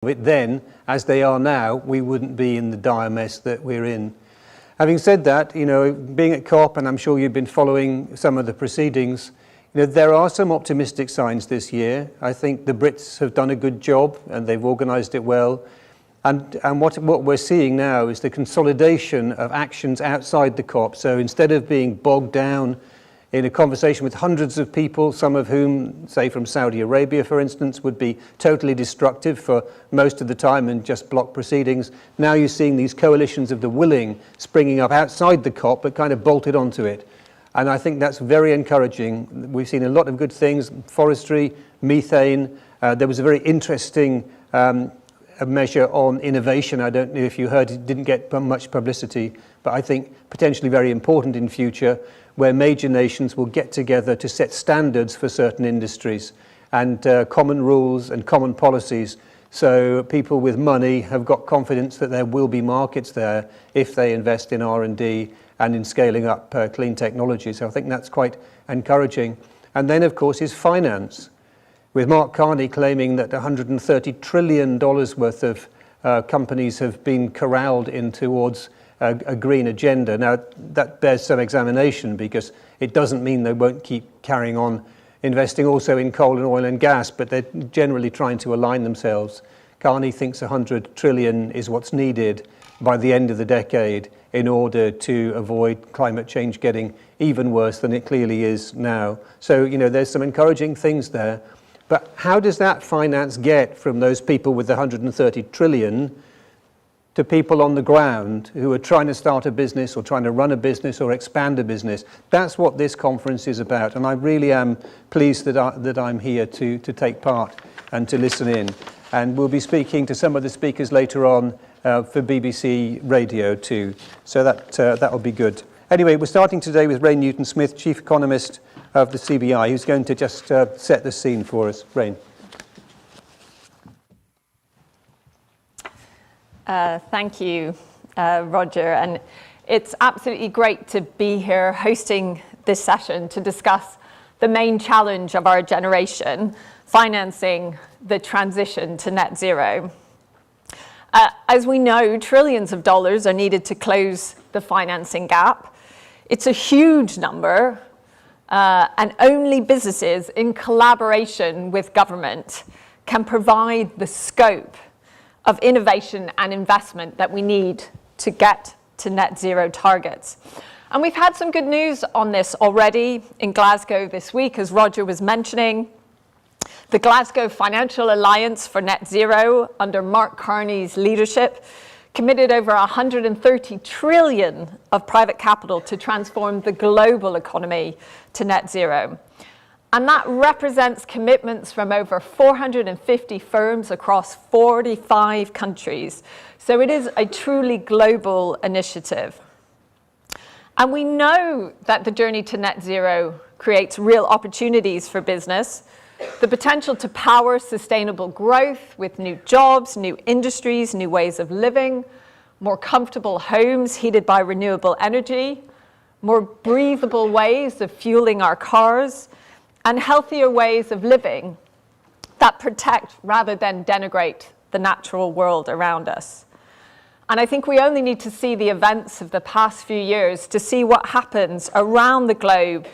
it then as they are now, we wouldn't be in the dire mess that we're in. Having said that, being at COP, and I'm sure you've been following some of the proceedings, there are some optimistic signs this year. I think the Brits have done a good job and they've organised it well. And what we're seeing now is the consolidation of actions outside the COP. So instead of being bogged down in a conversation with hundreds of people, some of whom, say from Saudi Arabia, for instance, would be totally destructive for most of the time and just block proceedings. Now you're seeing these coalitions of the willing springing up outside the COP, but kind of bolted onto it. And I think that's very encouraging. We've seen a lot of good things, forestry, methane. There was a very interesting measure on innovation. I don't know if you heard, it didn't get much publicity, but I think potentially very important in future, where major nations will get together to set standards for certain industries and common rules and common policies. So people with money have got confidence that there will be markets there if they invest in R&D and in scaling up clean technology. So I think that's quite encouraging. And then, of course, is finance, with Mark Carney claiming that $130 trillion worth of companies have been corralled in towards a green agenda. Now, that bears some examination because it doesn't mean they won't keep carrying on investing also in coal and oil and gas, but they're generally trying to align themselves. Carney thinks 100 trillion is what's needed by the end of the decade in order to avoid climate change getting even worse than it clearly is now. So, there's some encouraging things there. But how does that finance get from those people with the 130 trillion to people on the ground who are trying to start a business or trying to run a business or expand a business? That's what this conference is about. And I really am pleased that I'm here to take part and to listen in. And we'll be speaking to some of the speakers later on for BBC Radio too. So that will be good. Anyway, we're starting today with Rain Newton-Smith, Chief Economist of the CBI, who's going to just set the scene for us. Rain. Thank you, Roger. And it's absolutely great to be here hosting this session to discuss the main challenge of our generation, financing the transition to net zero. As we know, trillions of dollars are needed to close the financing gap. It's a huge number, and only businesses in collaboration with government can provide the scope of innovation and investment that we need to get to net zero targets. And we've had some good news on this already in Glasgow this week, as Roger was mentioning. The Glasgow Financial Alliance for Net Zero, under Mark Carney's leadership, committed over 130 trillion of private capital to transform the global economy to net zero. And that represents commitments from over 450 firms across 45 countries. So it is a truly global initiative. And we know that the journey to net zero creates real opportunities for business, the potential to power sustainable growth with new jobs, new industries, new ways of living, more comfortable homes heated by renewable energy, more breathable ways of fueling our cars, and healthier ways of living that protect rather than denigrate the natural world around us. And I think we only need to see the events of the past few years to see what happens around the globe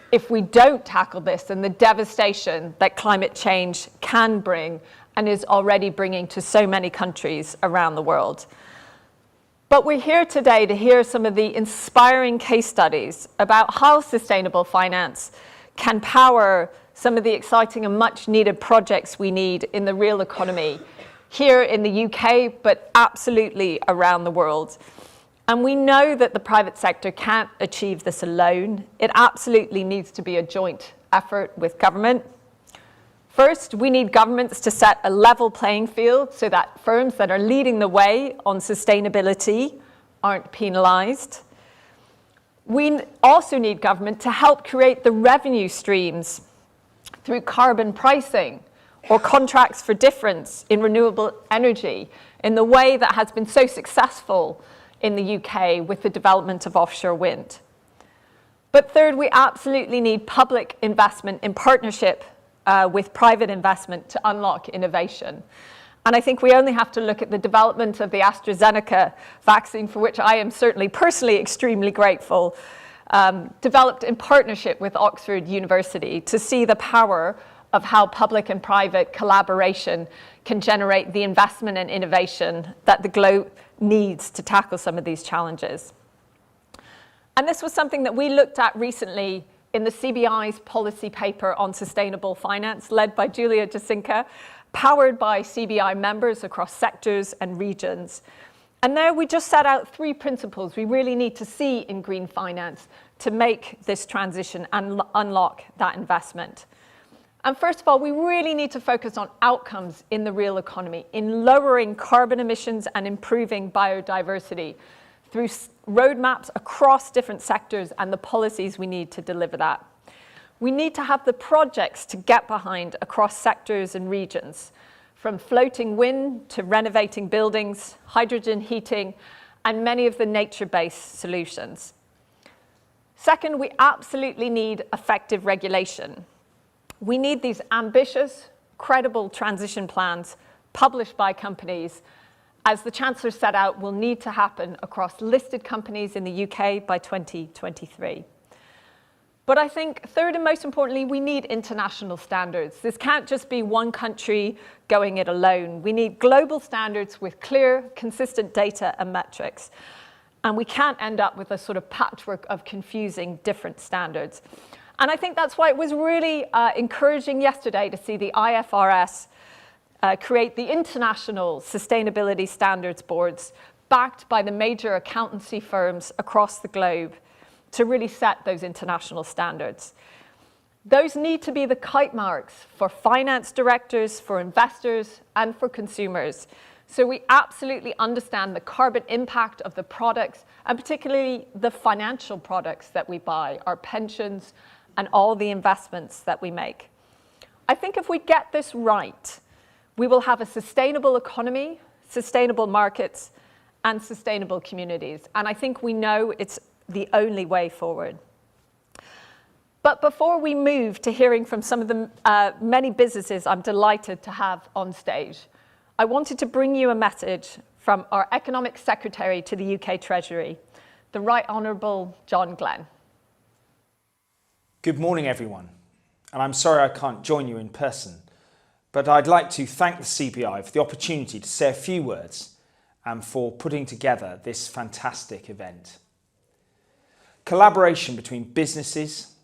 if we don't tackle this and the devastation that climate change can bring and is already bringing to so many countries around the world. But we're here today to hear some of the inspiring case studies about how sustainable finance can power some of the exciting and much needed projects we need in the real economy here in the UK, but absolutely around the world. And we know that the private sector can't achieve this alone. It absolutely needs to be a joint effort with government. First, we need governments to set a level playing field so that firms that are leading the way on sustainability aren't penalised. We also need government to help create the revenue streams through carbon pricing or contracts for difference in renewable energy in the way that has been so successful in the UK with the development of offshore wind. But third, we absolutely need public investment in partnership with private investment to unlock innovation. And I think we only have to look at the development of the AstraZeneca vaccine, for which I am certainly personally extremely grateful, developed in partnership with Oxford University, to see the power of how public and private collaboration can generate the investment and innovation that the globe needs to tackle some of these challenges. And this was something that we looked at recently in the CBI's policy paper on sustainable finance, led by Julia Jasinka, powered by CBI members across sectors and regions. And there we just set out 3 principles we really need to see in green finance to make this transition and unlock that investment. And first of all, we really need to focus on outcomes in the real economy, in lowering carbon emissions and improving biodiversity through roadmaps across different sectors and the policies we need to deliver that. We need to have the projects to get behind across sectors and regions, from floating wind to renovating buildings, hydrogen heating, and many of the nature-based solutions. Second, we absolutely need effective regulation. We need these ambitious, credible transition plans published by companies, as the Chancellor set out, will need to happen across listed companies in the UK by 2023. But I think third and most importantly, we need international standards. This can't just be one country going it alone. We need global standards with clear, consistent data and metrics. And we can't end up with a sort of patchwork of confusing different standards. And I think that's why it was really encouraging yesterday to see the IFRS create the International Sustainability Standards Boards, backed by the major accountancy firms across the globe, to really set those international standards. Those need to be the kite marks for finance directors, for investors, and for consumers. So we absolutely understand the carbon impact of the products, and particularly the financial products that we buy, our pensions, and all the investments that we make. I think if we get this right, we will have a sustainable economy, sustainable markets, and sustainable communities. And I think we know it's the only way forward. But before we move to hearing from some of the many businesses I'm delighted to have on stage, I wanted to bring you a message from our Economic Secretary to the UK Treasury, the Right Honourable John Glenn. Good morning, everyone. And I'm sorry I can't join you in person, but I'd like to thank the CBI for the opportunity to say a few words and for putting together this fantastic event. Collaboration between businesses,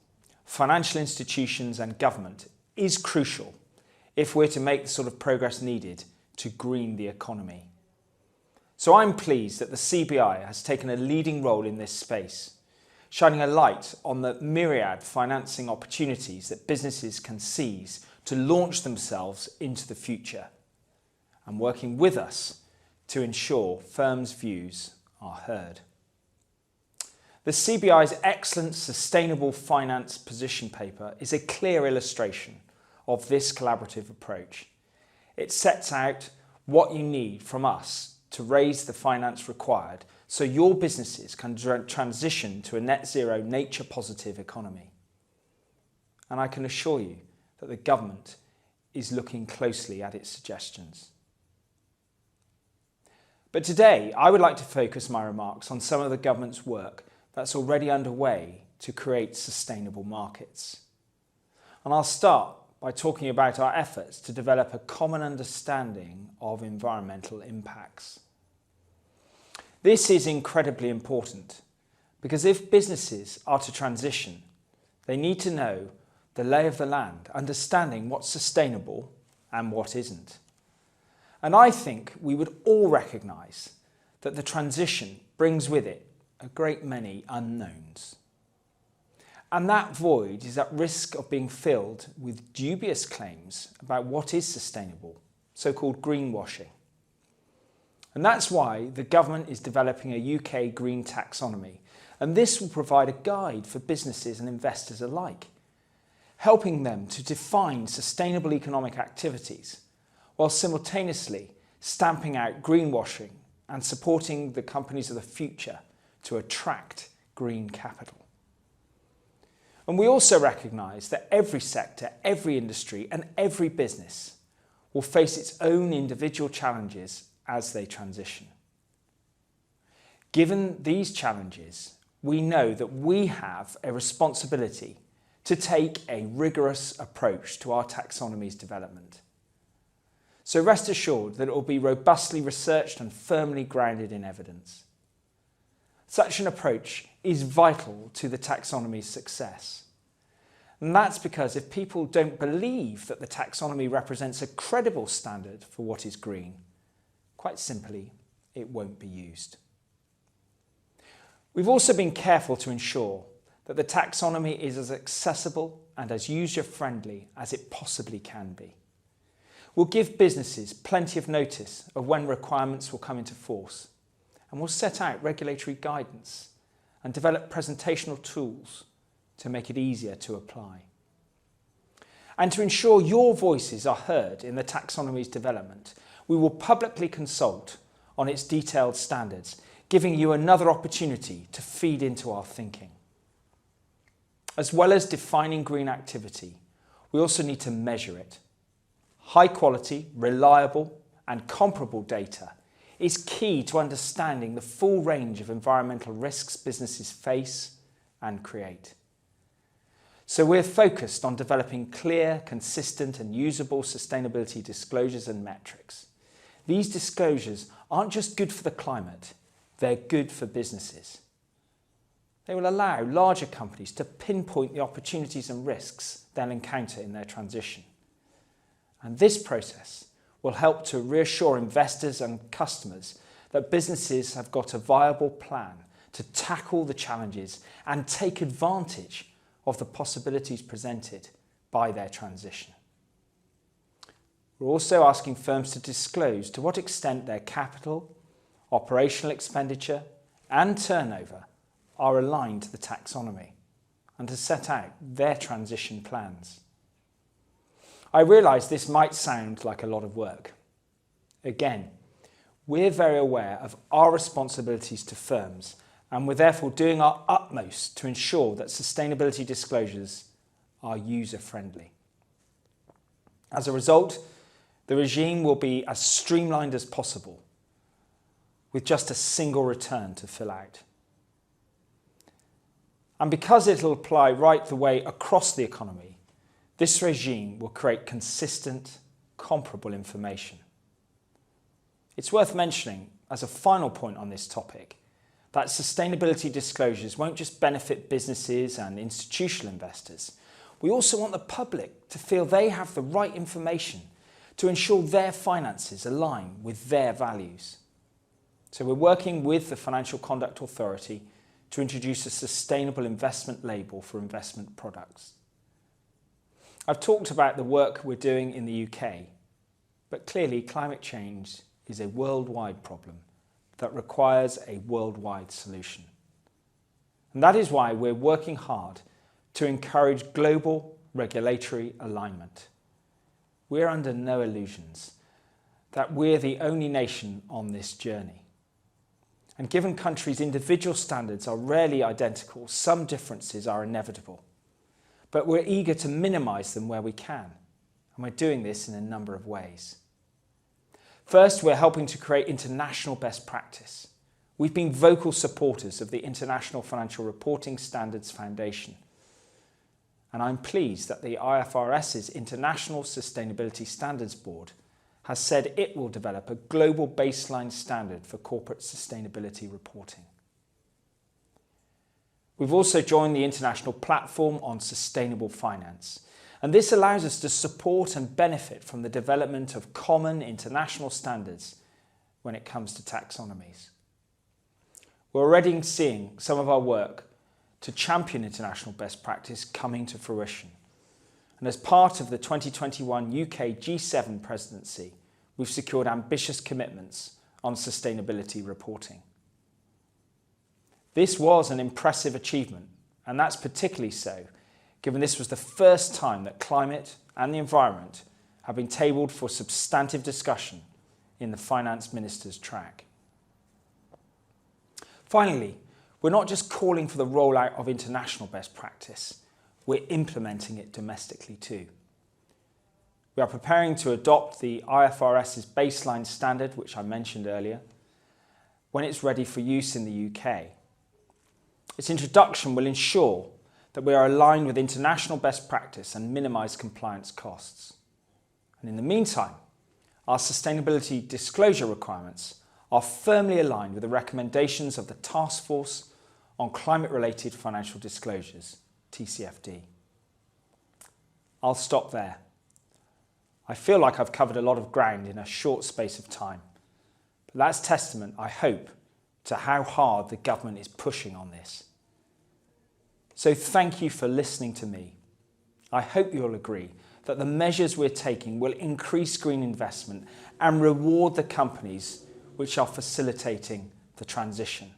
financial institutions and government is crucial if we're to make the sort of progress needed to green the economy. So I'm pleased that the CBI has taken a leading role in this space, shining a light on the myriad financing opportunities that businesses can seize to launch themselves into the future, and working with us to ensure firms' views are heard. The CBI's excellent Sustainable Finance Position Paper is a clear illustration of this collaborative approach. It sets out what you need from us to raise the finance required so your businesses can transition to a net zero, nature positive economy. And I can assure you that the government is looking closely at its suggestions. But today, I would like to focus my remarks on some of the government's work that's already underway to create sustainable markets. And I'll start by talking about our efforts to develop a common understanding of environmental impacts. This is incredibly important because if businesses are to transition, they need to know the lay of the land, understanding what's sustainable and what isn't. And I think we would all recognise that the transition brings with it a great many unknowns. And that void is at risk of being filled with dubious claims about what is sustainable, so-called greenwashing. And that's why the government is developing a UK Green Taxonomy, and this will provide a guide for businesses and investors alike, helping them to define sustainable economic activities, while simultaneously stamping out greenwashing and supporting the companies of the future to attract green capital. And we also recognise that every sector, every industry and every business will face its own individual challenges as they transition. Given these challenges, we know that we have a responsibility to take a rigorous approach to our taxonomy's development. So rest assured that it will be robustly researched and firmly grounded in evidence. Such an approach is vital to the taxonomy's success. And that's because if people don't believe that the taxonomy represents a credible standard for what is green, quite simply, it won't be used. We've also been careful to ensure that the taxonomy is as accessible and as user-friendly as it possibly can be. We'll give businesses plenty of notice of when requirements will come into force, and we'll set out regulatory guidance and develop presentational tools to make it easier to apply. And to ensure your voices are heard in the taxonomy's development, we will publicly consult on its detailed standards, giving you another opportunity to feed into our thinking. As well as defining green activity, we also need to measure it. High quality, reliable and comparable data is key to understanding the full range of environmental risks businesses face and create. So we're focused on developing clear, consistent and usable sustainability disclosures and metrics. These disclosures aren't just good for the climate, they're good for businesses. They will allow larger companies to pinpoint the opportunities and risks they'll encounter in their transition. And this process will help to reassure investors and customers that businesses have got a viable plan to tackle the challenges and take advantage of the possibilities presented by their transition. We're also asking firms to disclose to what extent their capital, operational expenditure and turnover are aligned to the taxonomy and to set out their transition plans. I realise this might sound like a lot of work. Again, we're very aware of our responsibilities to firms and we're therefore doing our utmost to ensure that sustainability disclosures are user-friendly. As a result, the regime will be as streamlined as possible, with just a single return to fill out. And because it'll apply right the way across the economy, this regime will create consistent, comparable information. It's worth mentioning, as a final point on this topic, that sustainability disclosures won't just benefit businesses and institutional investors. We also want the public to feel they have the right information to ensure their finances align with their values. So we're working with the Financial Conduct Authority to introduce a sustainable investment label for investment products. I've talked about the work we're doing in the UK, but clearly climate change is a worldwide problem that requires a worldwide solution. And that is why we're working hard to encourage global regulatory alignment. We're under no illusions that we're the only nation on this journey. And given countries' individual standards are rarely identical, some differences are inevitable. But we're eager to minimise them where we can, and we're doing this in a number of ways. First, we're helping to create international best practice. We've been vocal supporters of the International Financial Reporting Standards Foundation, and I'm pleased that the IFRS's International Sustainability Standards Board has said it will develop a global baseline standard for corporate sustainability reporting. We've also joined the International Platform on Sustainable Finance, and this allows us to support and benefit from the development of common international standards when it comes to taxonomies. We're already seeing some of our work to champion international best practice coming to fruition. And as part of the 2021 UK G7 presidency, we've secured ambitious commitments on sustainability reporting. This was an impressive achievement, and that's particularly so, given this was the first time that climate and the environment have been tabled for substantive discussion in the Finance Minister's track. Finally, we're not just calling for the rollout of international best practice, we're implementing it domestically too. We are preparing to adopt the IFRS's baseline standard, which I mentioned earlier, when it's ready for use in the UK. Its introduction will ensure that we are aligned with international best practice and minimise compliance costs. And in the meantime, our sustainability disclosure requirements are firmly aligned with the recommendations of the Task Force on Climate-Related Financial Disclosures, TCFD. I'll stop there. I feel like I've covered a lot of ground in a short space of time, but that's testament, I hope, to how hard the government is pushing on this. So thank you for listening to me. I hope you'll agree that the measures we're taking will increase green investment and reward the companies which are facilitating the transition.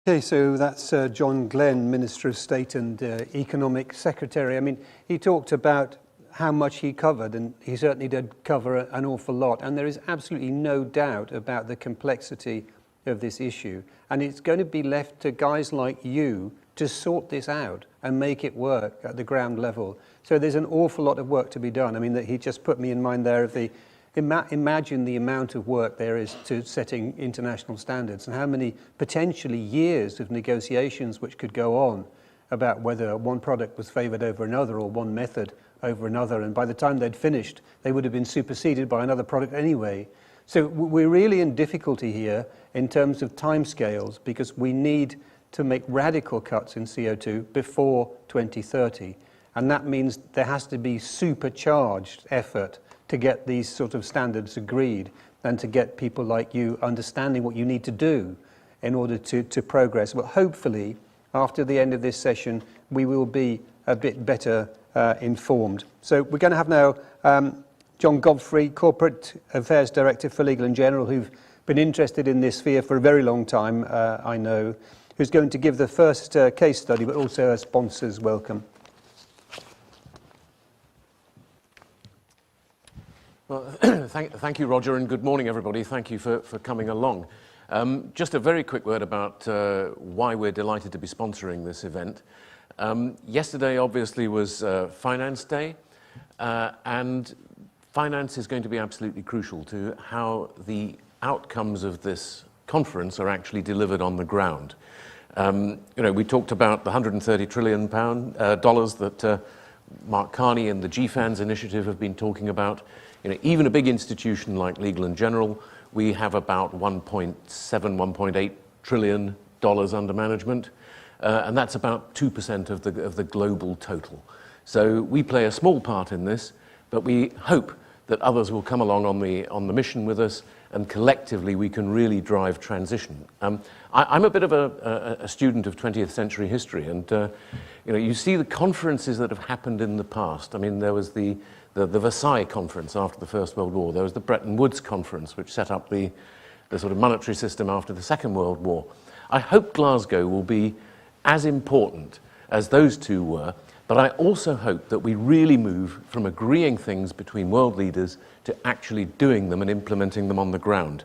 Okay, so that's John Glenn, Minister of State and Economic Secretary. I mean, he talked about how much he covered, and he certainly did cover an awful lot. And there is absolutely no doubt about the complexity of this issue. And it's going to be left to guys like you to sort this out and make it work at the ground level. So there's an awful lot of work to be done. I mean, that he just put me in mind there of the imagine the amount of work there is to setting international standards and how many potentially years of negotiations which could go on about whether one product was favoured over another or one method over another. And by the time they'd finished, they would have been superseded by another product anyway. So we're really in difficulty here in terms of timescales because we need to make radical cuts in CO2 before 2030. And that means there has to be supercharged effort to get these sort of standards agreed and to get people like you understanding what you need to do in order to progress. Well, hopefully, after the end of this session, we will be a bit better informed. So we're going to have now John Godfrey, Corporate Affairs Director for Legal & General, who've been interested in this sphere for a very long time, I know, who's going to give the first case study, but also our sponsors welcome. Well, thank you, Roger, and good morning, everybody. Thank you for coming along. Just a very quick word about why we're delighted to be sponsoring this event. Yesterday, obviously, was Finance Day, and finance is going to be absolutely crucial to how the outcomes of this conference are actually delivered on the ground. We talked about the $130 trillion that Mark Carney and the GFANZ initiative have been talking about. Even a big institution like Legal & General, we have about $1.7, $1.8 trillion under management, and that's about 2% of the global total. So we play a small part in this, but we hope that others will come along on the mission with us, and collectively we can really drive transition. I'm a bit of a student of 20th century history, and you see the conferences that have happened in the past. I mean, there was the Versailles Conference after the First World War. There was the Bretton Woods Conference, which set up the sort of monetary system after the Second World War. I hope Glasgow will be as important as those two were, but I also hope that we really move from agreeing things between world leaders to actually doing them and implementing them on the ground.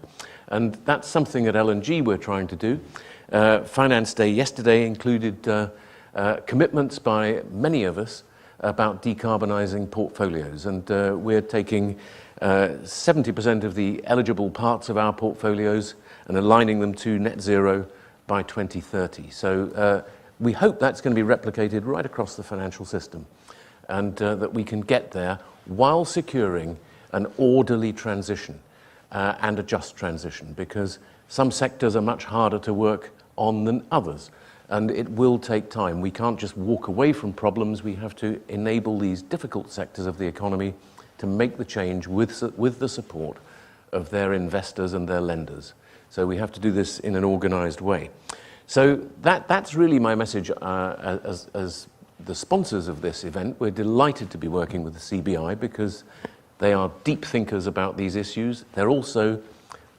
And that's something at L&G we're trying to do. Finance Day yesterday included commitments by many of us about decarbonising portfolios, and we're taking 70% of the eligible parts of our portfolios and aligning them to net zero by 2030. So we hope that's going to be replicated right across the financial system, and that we can get there while securing an orderly transition and a just transition, because some sectors are much harder to work on than others. And it will take time. We can't just walk away from problems. We have to enable these difficult sectors of the economy to make the change with the support of their investors and their lenders. So we have to do this in an organized way. So that's really my message as the sponsors of this event. We're delighted to be working with the CBI because they are deep thinkers about these issues. They're also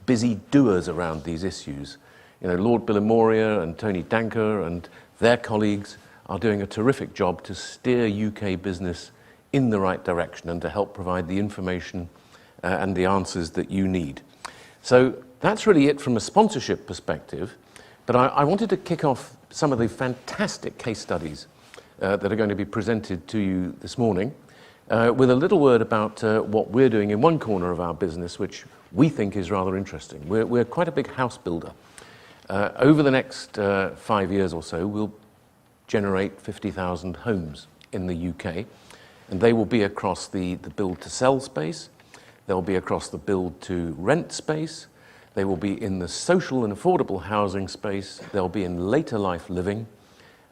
busy doers around these issues. Lord Bilimoria and Tony Danker and their colleagues are doing a terrific job to steer UK business in the right direction and to help provide the information and the answers that you need. So that's really it from a sponsorship perspective, but I wanted to kick off some of the fantastic case studies that are going to be presented to you this morning, with a little word about what we're doing in one corner of our business, which we think is rather interesting. We're quite a big house builder. Over the next 5 years or so, we'll generate 50,000 homes in the UK, and they will be across the build-to-sell space, they'll be across the build-to-rent space, they will be in the social and affordable housing space, they'll be in later life living,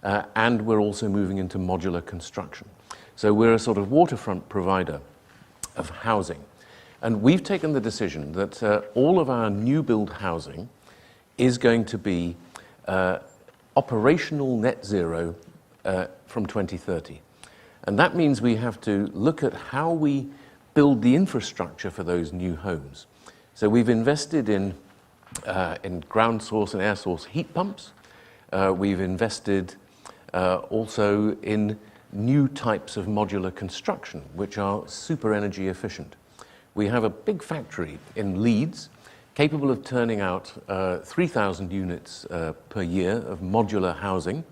and we're also moving into modular construction. So we're a sort of waterfront provider of housing. And we've taken the decision that all of our new build housing is going to be operational net zero from 2030. And that means we have to look at how we build the infrastructure for those new homes. So we've invested in ground source and air source heat pumps. We've invested also in new types of modular construction, which are super energy efficient. We have a big factory in Leeds capable of turning out 3,000 units per year of modular housing,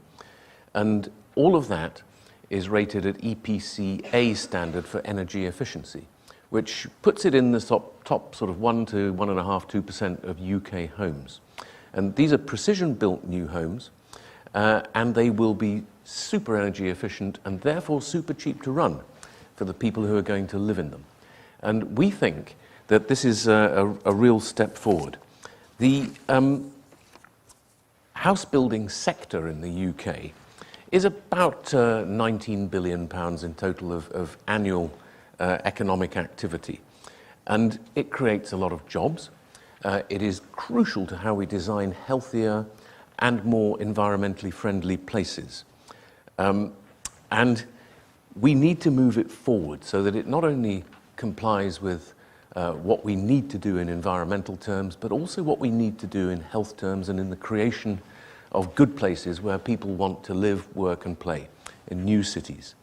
and all of that is rated at EPC A standard for energy efficiency, which puts it in the top sort of 1 to 1.5%, 2% of UK homes. And these are precision-built new homes, and they will be super energy efficient and therefore super cheap to run for the people who are going to live in them. And we think that this is a real step forward. The house building sector in the UK is about £19 billion in total of annual economic activity. And it creates a lot of jobs. It is crucial to how we design healthier and more environmentally friendly places. And we need to move it forward so that it not only complies with what we need to do in environmental terms, but also what we need to do in health terms and in the creation of good places where people want to live, work and play in new cities.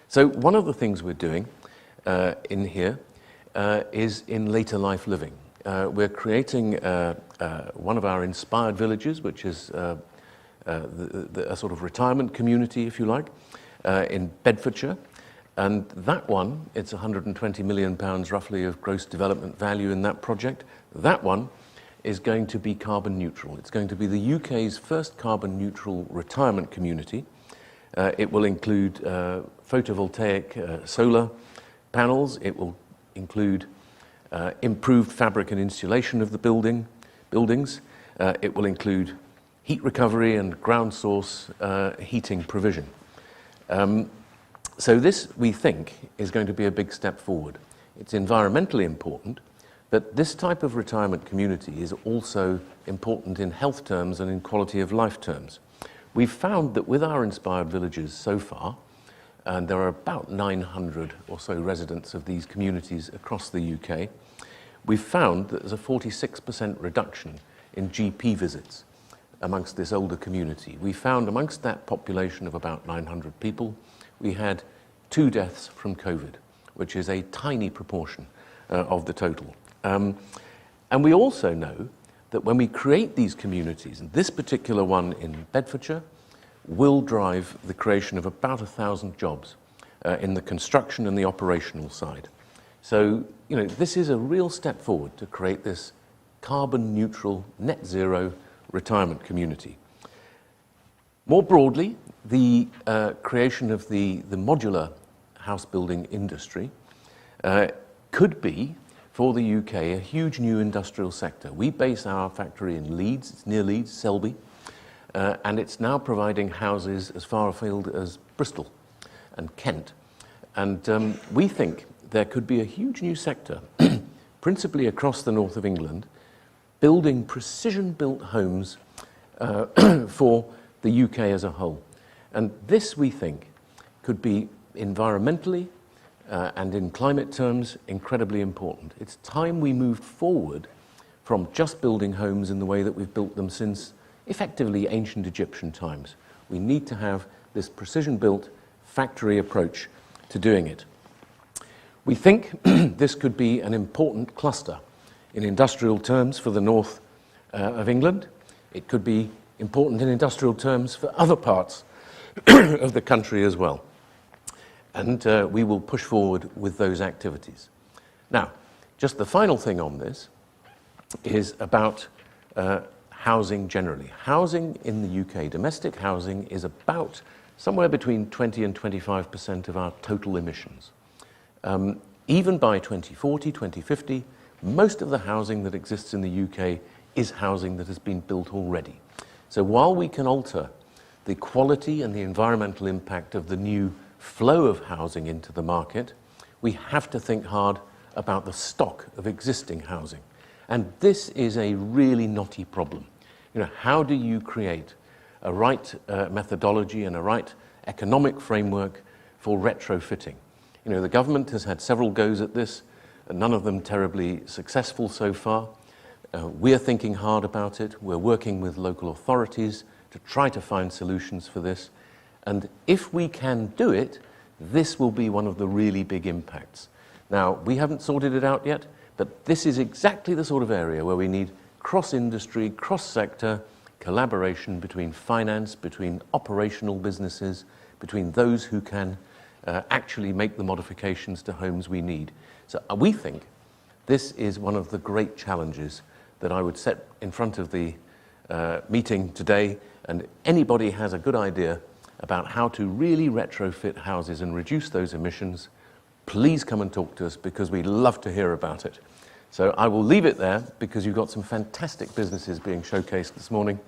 So one of the things we're doing in here is in later life living. We're creating one of our inspired villages, which is a sort of retirement community, if you like, in Bedfordshire. And that one, it's £120 million roughly of gross development value in that project. That one is going to be carbon neutral. It's going to be the UK's first carbon neutral retirement community. It will include photovoltaic solar panels. It will include improved fabric and insulation of the buildings. It will include heat recovery and ground source heating provision. So this, we think, is going to be a big step forward. It's environmentally important, but this type of retirement community is also important in health terms and in quality of life terms. We've found that with our inspired villages so far, and there are about 900 or so residents of these communities across the UK, we've found that there's a 46% reduction in GP visits amongst this older community. We found amongst that population of about 900 people, we had 2 deaths from COVID, which is a tiny proportion of the total. And we also know that when we create these communities, and this particular one in Bedfordshire will drive the creation of about 1,000 jobs in the construction and the operational side. So, you know, this is a real step forward to create this carbon neutral, net zero retirement community. More broadly, the creation of the modular house building industry could be, for the UK, a huge new industrial sector. We base our factory in Leeds, it's near Leeds, Selby, and it's now providing houses as far afield as Bristol and Kent. And we think there could be a huge new sector, principally across the north of England, building precision-built homes for the UK as a whole. And this, we think, could be environmentally and in climate terms incredibly important. It's time we moved forward from just building homes in the way that we've built them since effectively ancient Egyptian times. We need to have this precision-built factory approach to doing it. We think this could be an important cluster in industrial terms for the north of England. It could be important in industrial terms for other parts of the country as well. And we will push forward with those activities. Now, just the final thing on this is about housing generally. Housing in the UK, domestic housing, is about somewhere between 20 and 25% of our total emissions. Even by 2040, 2050, most of the housing that exists in the UK is housing that has been built already. So while we can alter the quality and the environmental impact of the new flow of housing into the market, we have to think hard about the stock of existing housing. And this is a really knotty problem. You know, how do you create a right methodology and a right economic framework for retrofitting? You know, the government has had several goes at this, and none of them terribly successful so far. We're thinking hard about it. We're working with local authorities to try to find solutions for this. And if we can do it, this will be one of the really big impacts. Now, we haven't sorted it out yet, but this is exactly the sort of area where we need cross-industry, cross-sector collaboration between finance, between operational businesses, between those who can actually make the modifications to homes we need. So we think this is one of the great challenges that I would set in front of the meeting today, and anybody has a good idea about how to really retrofit houses and reduce those emissions, please come and talk to us, because we'd love to hear about it. So I will leave it there, because you've got some fantastic businesses being showcased this morning,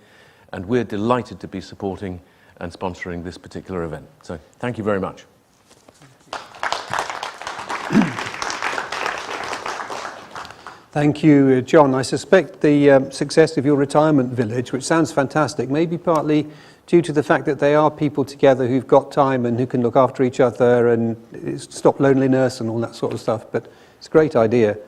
and we're delighted to be supporting and sponsoring this particular event. So thank you very much. Thank you, John. I suspect the success of your retirement village, which sounds fantastic, may be partly due to the fact that they are people together who've got time and who can look after each other and stop loneliness and all that sort of stuff. But it's a great idea.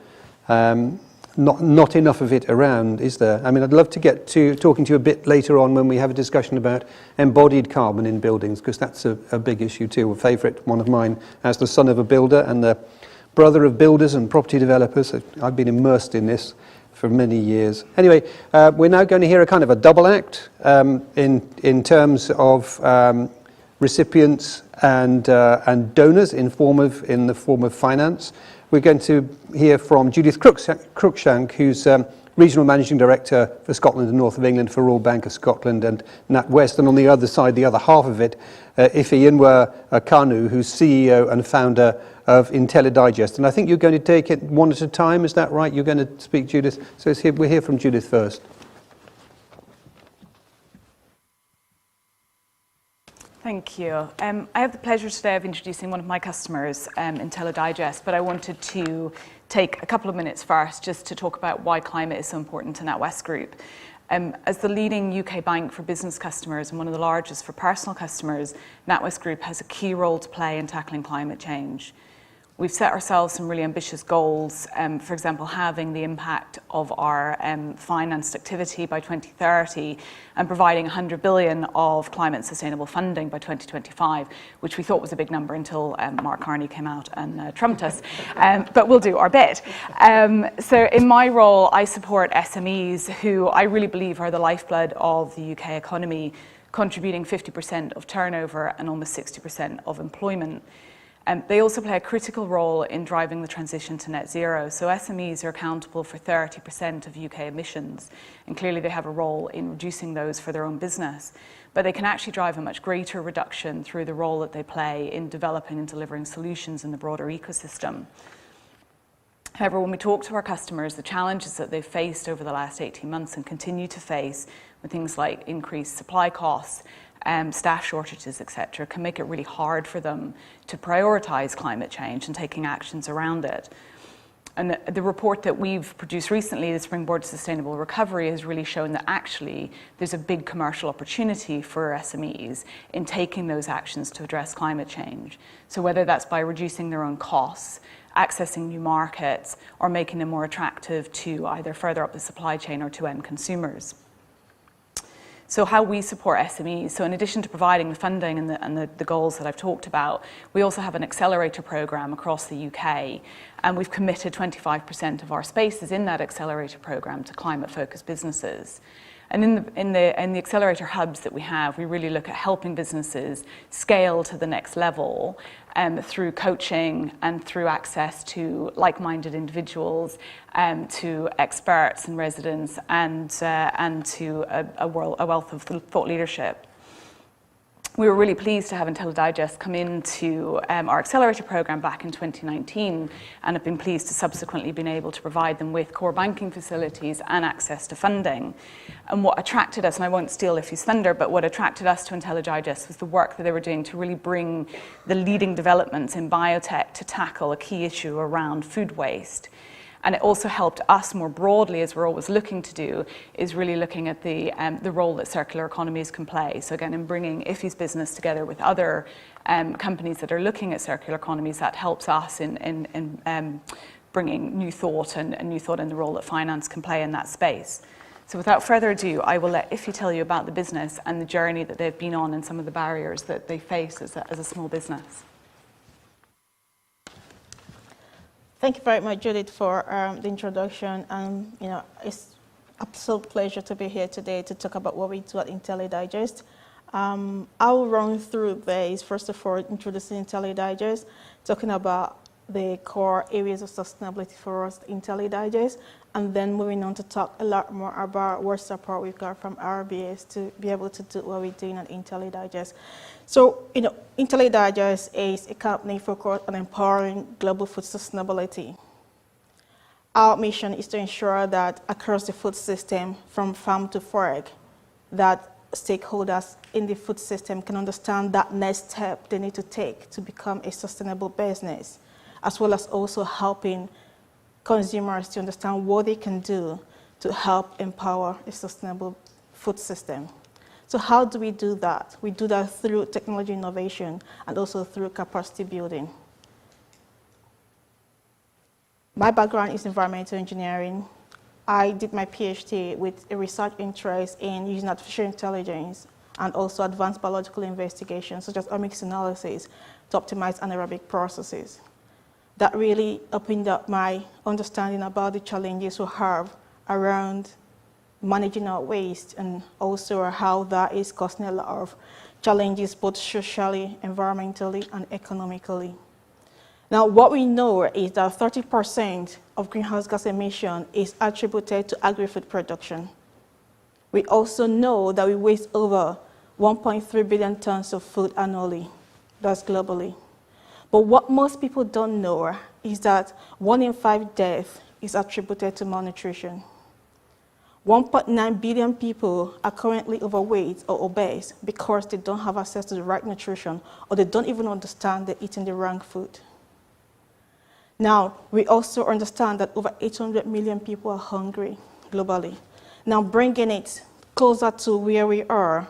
Not enough of it around, is there? I mean, I'd love to get to talking to you a bit later on when we have a discussion about embodied carbon in buildings, because that's a big issue too, a favourite one of mine as the son of a builder and the brother of builders and property developers. I've been immersed in this for many years. Anyway, we're now going to hear a kind of a double act in terms of recipients and donors in the form of finance. We're going to hear from Judith Cruikshank, who's Regional Managing Director for Scotland and North of England for Royal Bank of Scotland and NatWest. And on the other side, the other half of it, Ife Inwa Kanu, who's CEO and founder of IntelliDigest. And I think you're going to take it one at a time, is that right? You're going to speak, Judith? So we'll hear from Judith first. Thank you. I have the pleasure today of introducing one of my customers, IntelliDigest, but I wanted to take a couple of minutes first just to talk about why climate is so important to NatWest Group. As the leading UK bank for business customers and one of the largest for personal customers, NatWest Group has a key role to play in tackling climate change. We've set ourselves some really ambitious goals, for example, halving the impact of our financed activity by 2030 and providing 100 billion of climate sustainable funding by 2025, which we thought was a big number until Mark Carney came out and trumped us, but we'll do our bit. So in my role, I support SMEs who I really believe are the lifeblood of the UK economy, contributing 50% of turnover and almost 60% of employment. They also play a critical role in driving the transition to net zero. So SMEs are accountable for 30% of UK emissions, and clearly they have a role in reducing those for their own business. But they can actually drive a much greater reduction through the role that they play in developing and delivering solutions in the broader ecosystem. However, when we talk to our customers, the challenges that they've faced over the last 18 months and continue to face with things like increased supply costs, staff shortages, etc., can make it really hard for them to prioritise climate change and taking actions around it. And the report that we've produced recently, the Springboard to Sustainable Recovery, has really shown that actually there's a big commercial opportunity for SMEs in taking those actions to address climate change. So whether that's by reducing their own costs, accessing new markets, or making them more attractive to either further up the supply chain or to end consumers. So how we support SMEs, so in addition to providing the funding and the goals that I've talked about, we also have an accelerator programme across the UK, and we've committed 25% of our spaces in that accelerator programme to climate-focused businesses. And in the accelerator hubs that we have, we really look at helping businesses scale to the next level through coaching and through access to like-minded individuals, to experts and residents, and to a wealth of thought leadership. We were really pleased to have IntelliDigest come into our accelerator program back in 2019, and have been pleased to subsequently been able to provide them with core banking facilities and access to funding. And what attracted us, and I won't steal Iffy's thunder, but what attracted us to IntelliDigest was the work that they were doing to really bring the leading developments in biotech to tackle a key issue around food waste. And it also helped us more broadly, as we're always looking to do, is really looking at the role that circular economies can play. So again, in bringing Iffy's business together with other companies that are looking at circular economies, that helps us in bringing new thought and new thought in the role that finance can play in that space. So without further ado, I will let Iffy tell you about the business and the journey that they've been on and some of the barriers that they face as a small business. Thank you very much, Judith, for the introduction. It's absolute pleasure to be here today to talk about what we do at IntelliDigest. I'll run through this, first of all, introducing IntelliDigest, talking about the core areas of sustainability for us at IntelliDigest, and then moving on to talk a lot more about what support we've got from RBS to be able to do what we're doing at IntelliDigest. So, IntelliDigest is a company focused on empowering global food sustainability. Our mission is to ensure that across the food system, from farm to fork, that stakeholders in the food system can understand that next step they need to take to become a sustainable business, as well as also helping consumers to understand what they can do to help empower a sustainable food system. So how do we do that? We do that through technology innovation and also through capacity building. My background is environmental engineering. I did my PhD with a research interest in using artificial intelligence and also advanced biological investigations, such as omics analysis, to optimize anaerobic processes. That really opened up my understanding about the challenges we have around managing our waste, and also how that is causing a lot of challenges both socially, environmentally, and economically. Now, what we know is that 30% of greenhouse gas emission is attributed to agri-food production. We also know that we waste over 1.3 billion tons of food annually. That's globally. But what most people don't know is that 1 in 5 deaths is attributed to malnutrition. 1.9 billion people are currently overweight or obese because they don't have access to the right nutrition, or they don't even understand they're eating the wrong food. Now, we also understand that over 800 million people are hungry globally. Now, bringing it closer to where we are,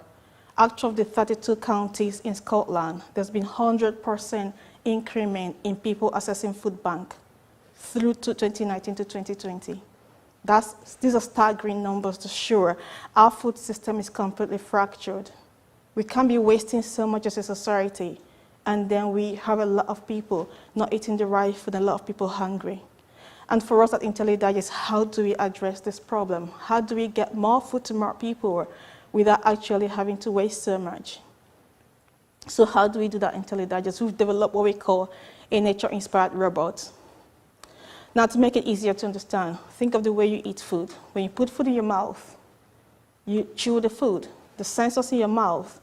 out of the 32 counties in Scotland, there's been 100% increment in people accessing food bank through to 2019 to 2020. These are staggering numbers to show our food system is completely fractured. We can't be wasting so much as a society, and then we have a lot of people not eating the right food, and a lot of people hungry. And for us at IntelliDigest, how do we address this problem? How do we get more food to more people without actually having to waste so much? So how do we do that in IntelliDigest? We've developed what we call a nature-inspired robot. Now, to make it easier to understand, think of the way you eat food. When you put food in your mouth, you chew the food. The sensors in your mouth,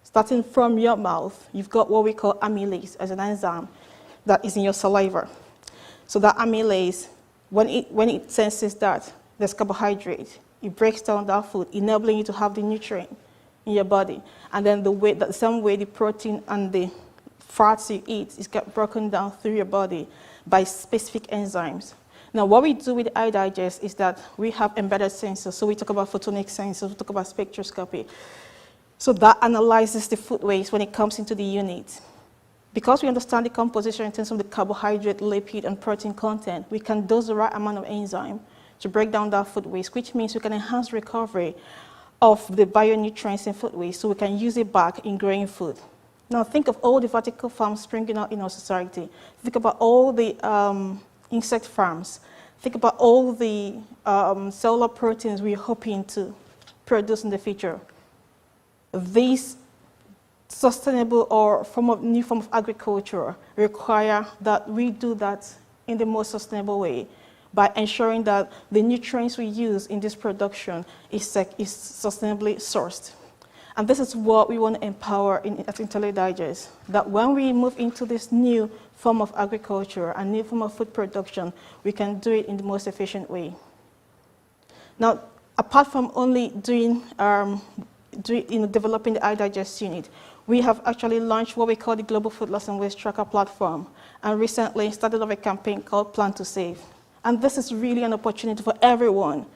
starting from your mouth, you've got what we call amylase as an enzyme that is in your saliva. So that amylase, when it senses that there's carbohydrate, it breaks down that food, enabling you to have the nutrient in your body. And then the same way the protein and the fats you eat is get broken down through your body by specific enzymes. Now, what we do with iDigest is that we have embedded sensors. So we talk about photonic sensors, we talk about spectroscopy. So that analyzes the food waste when it comes into the unit. Because we understand the composition in terms of the carbohydrate, lipid, and protein content, we can dose the right amount of enzyme to break down that food waste, which means we can enhance recovery of the bionutrients in food waste, so we can use it back in growing food. Now, think of all the vertical farms springing up in our society. Think about all the insect farms. Think about all the cellular proteins we're hoping to produce in the future, these sustainable or new form of agriculture require that we do that in the most sustainable way by ensuring that the nutrients we use in this production is sustainably sourced. And this is what we want to empower at Untitled Digest, that when we move into this new form of agriculture and new form of food production, we can do it in the most efficient way. Now, apart from only developing the iDigest unit, we have actually launched what we call the Global Food Loss and Waste Tracker platform, and recently started off a campaign called Plan to Save. And this is really an opportunity for everyone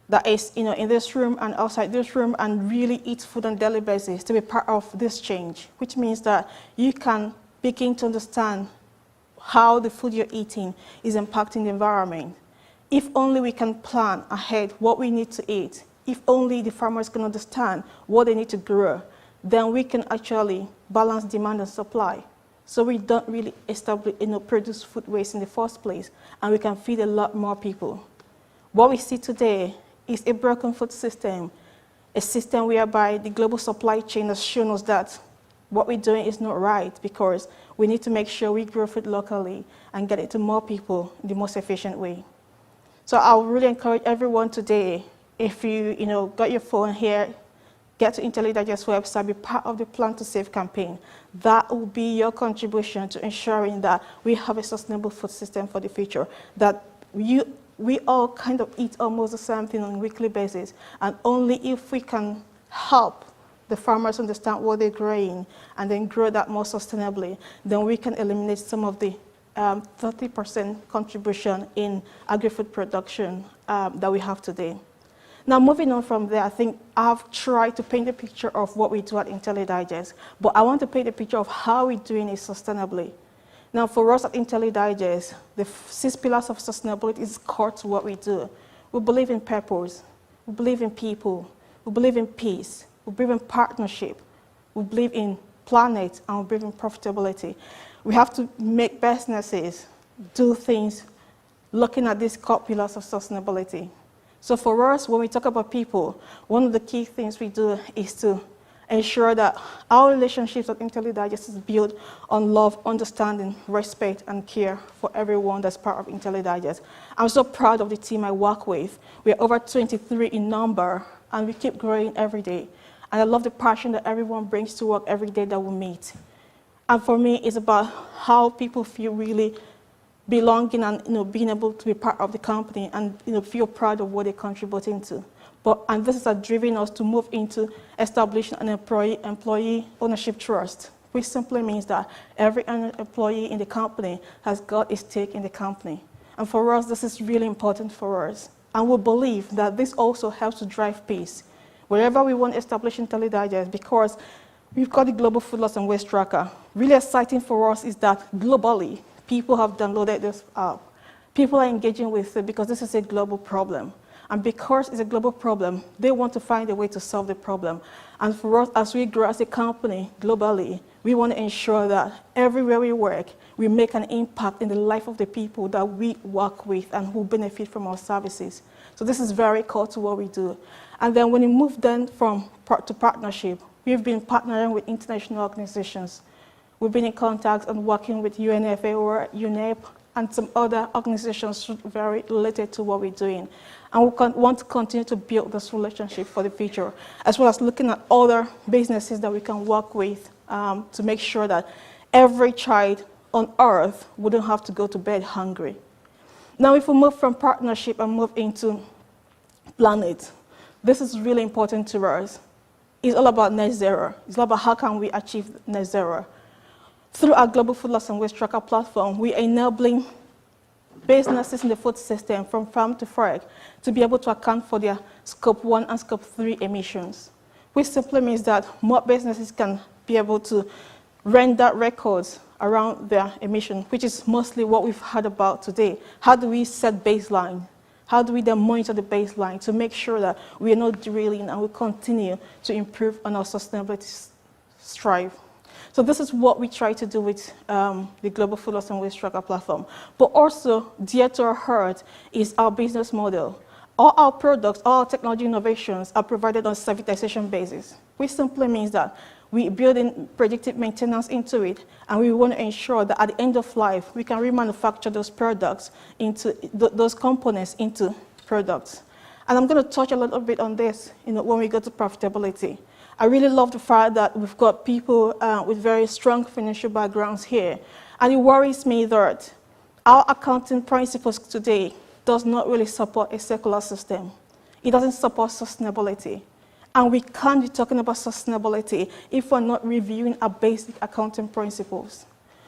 that is in this room and outside this room and really eats food on a daily basis to be part of this change, which means that you can begin to understand how the food you're eating is impacting the environment. If only we can plan ahead what we need to eat, if only the farmers can understand what they need to grow, then we can actually balance demand and supply. So we don't really produce food waste in the first place, and we can feed a lot more people. What we see today is a broken food system, a system whereby the global supply chain has shown us that what we're doing is not right, because we need to make sure we grow food locally and get it to more people in the most efficient way. So I would really encourage everyone today, if you got your phone here, get to Untitled Digest website, be part of the Plan to Save campaign. That will be your contribution to ensuring that we have a sustainable food system for the future, that we all kind of eat almost the same thing on a weekly basis, and only if we can help the farmers understand what they're growing and then grow that more sustainably, then we can eliminate some of the 30% contribution in agri-food production that we have today. Now, moving on from there, I think I've tried to paint a picture of what we do at Untitled Digest, but I want to paint a picture of how we're doing it sustainably. Now, for us at Untitled Digest, the 6 pillars of sustainability is core to what we do. We believe in purpose, we believe in people, we believe in peace, we believe in partnership, we believe in planet, and we believe in profitability. We have to make businesses do things looking at these core pillars of sustainability. So for us, when we talk about people, one of the key things we do is to ensure that our relationships at Untitled Digest is built on love, understanding, respect, and care for everyone that's part of Untitled Digest. I'm so proud of the team I work with. We're over 23 in number, and we keep growing every day. And I love the passion that everyone brings to work every day that we meet. And for me, it's about how people feel really belonging and being able to be part of the company and feel proud of what they're contributing to. And this has driven us to move into establishing an employee ownership trust, which simply means that every employee in the company has got a stake in the company. And for us, this is really important for us. And we believe that this also helps to drive peace. Wherever we want to establish Untitled Digest, because we've got the Global Food Loss and Waste Tracker. Really exciting for us is that globally, people have downloaded this app. People are engaging with it because this is a global problem. And because it's a global problem, they want to find a way to solve the problem. And for us, as we grow as a company globally, we want to ensure that everywhere we work, we make an impact in the life of the people that we work with and who benefit from our services. So this is very core to what we do. And then when we move then to partnership, we've been partnering with international organizations. We've been in contact and working with UNFA or UNEP and some other organizations very related to what we're doing. And we want to continue to build this relationship for the future, as well as looking at other businesses that we can work with to make sure that every child on earth wouldn't have to go to bed hungry. Now, if we move from partnership and move into planet, this is really important to us. It's all about net zero. It's all about how can we achieve net zero. Through our Global Food Loss and Waste Tracker platform, we are enabling businesses in the food system from farm to fork to be able to account for their Scope 1 and Scope 3 emissions, which simply means that more businesses can be able to render records around their emission, which is mostly what we've heard about today. How do we set baseline? How do we then monitor the baseline to make sure that we are not derailing and we continue to improve on our sustainability strive? So this is what we try to do with the Global Food Loss and Waste Tracker platform. But also, dear to our heart is our business model. all our products, all our technology innovations are provided on a servitization basis, which simply means that we build in predictive maintenance into it, and we want to ensure that at the end of life, we can remanufacture those products into those components into products. And I'm going to touch a little bit on this, when we go to profitability. I really love the fact that we've got people with very strong financial backgrounds here, and it worries me that our accounting principles today does not really support a circular system. It doesn't support sustainability. And we can't be talking about sustainability if we're not reviewing our basic accounting principles.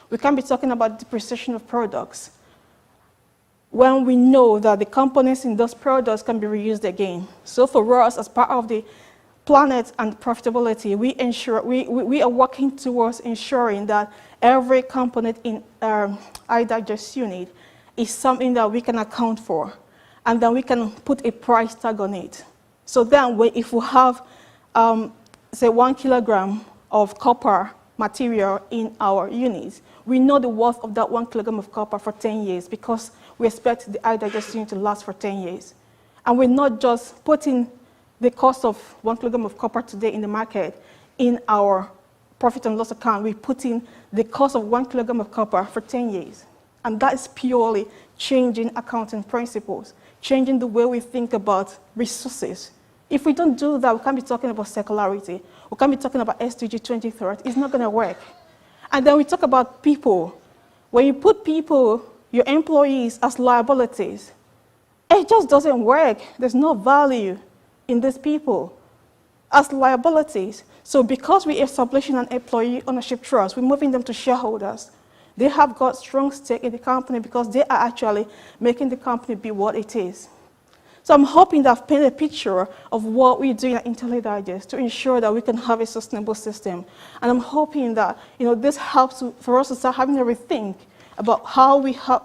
We can't be talking about depreciation of products when we know that the components in those products can be reused again. So for us, as part of the planet and profitability, we are working towards ensuring that every component in our iDigest unit is something that we can account for, and then we can put a price tag on it. So then if we have, say, 1 kilogram of copper material in our units, we know the worth of that 1 kilogram of copper for 10 years because we expect the iDigest unit to last for 10 years. And we're not just putting the cost of 1 kilogram of copper today in the market in our profit and loss account. We're putting the cost of 1 kilogram of copper for 10 years. And that is purely changing accounting principles, changing the way we think about resources. If we don't do that, we can't be talking about circularity. We can't be talking about SDG 2030. It's not going to work. And then we talk about people. When you put people, your employees, as liabilities, it just doesn't work. There's no value in these people as liabilities. So because we are establishing an employee ownership trust, we're moving them to shareholders. They have got strong stake in the company because they are actually making the company be what it is. So I'm hoping that I've painted a picture of what we're doing at Untitled Digest to ensure that we can have a sustainable system. And I'm hoping that this helps for us to start having a rethink about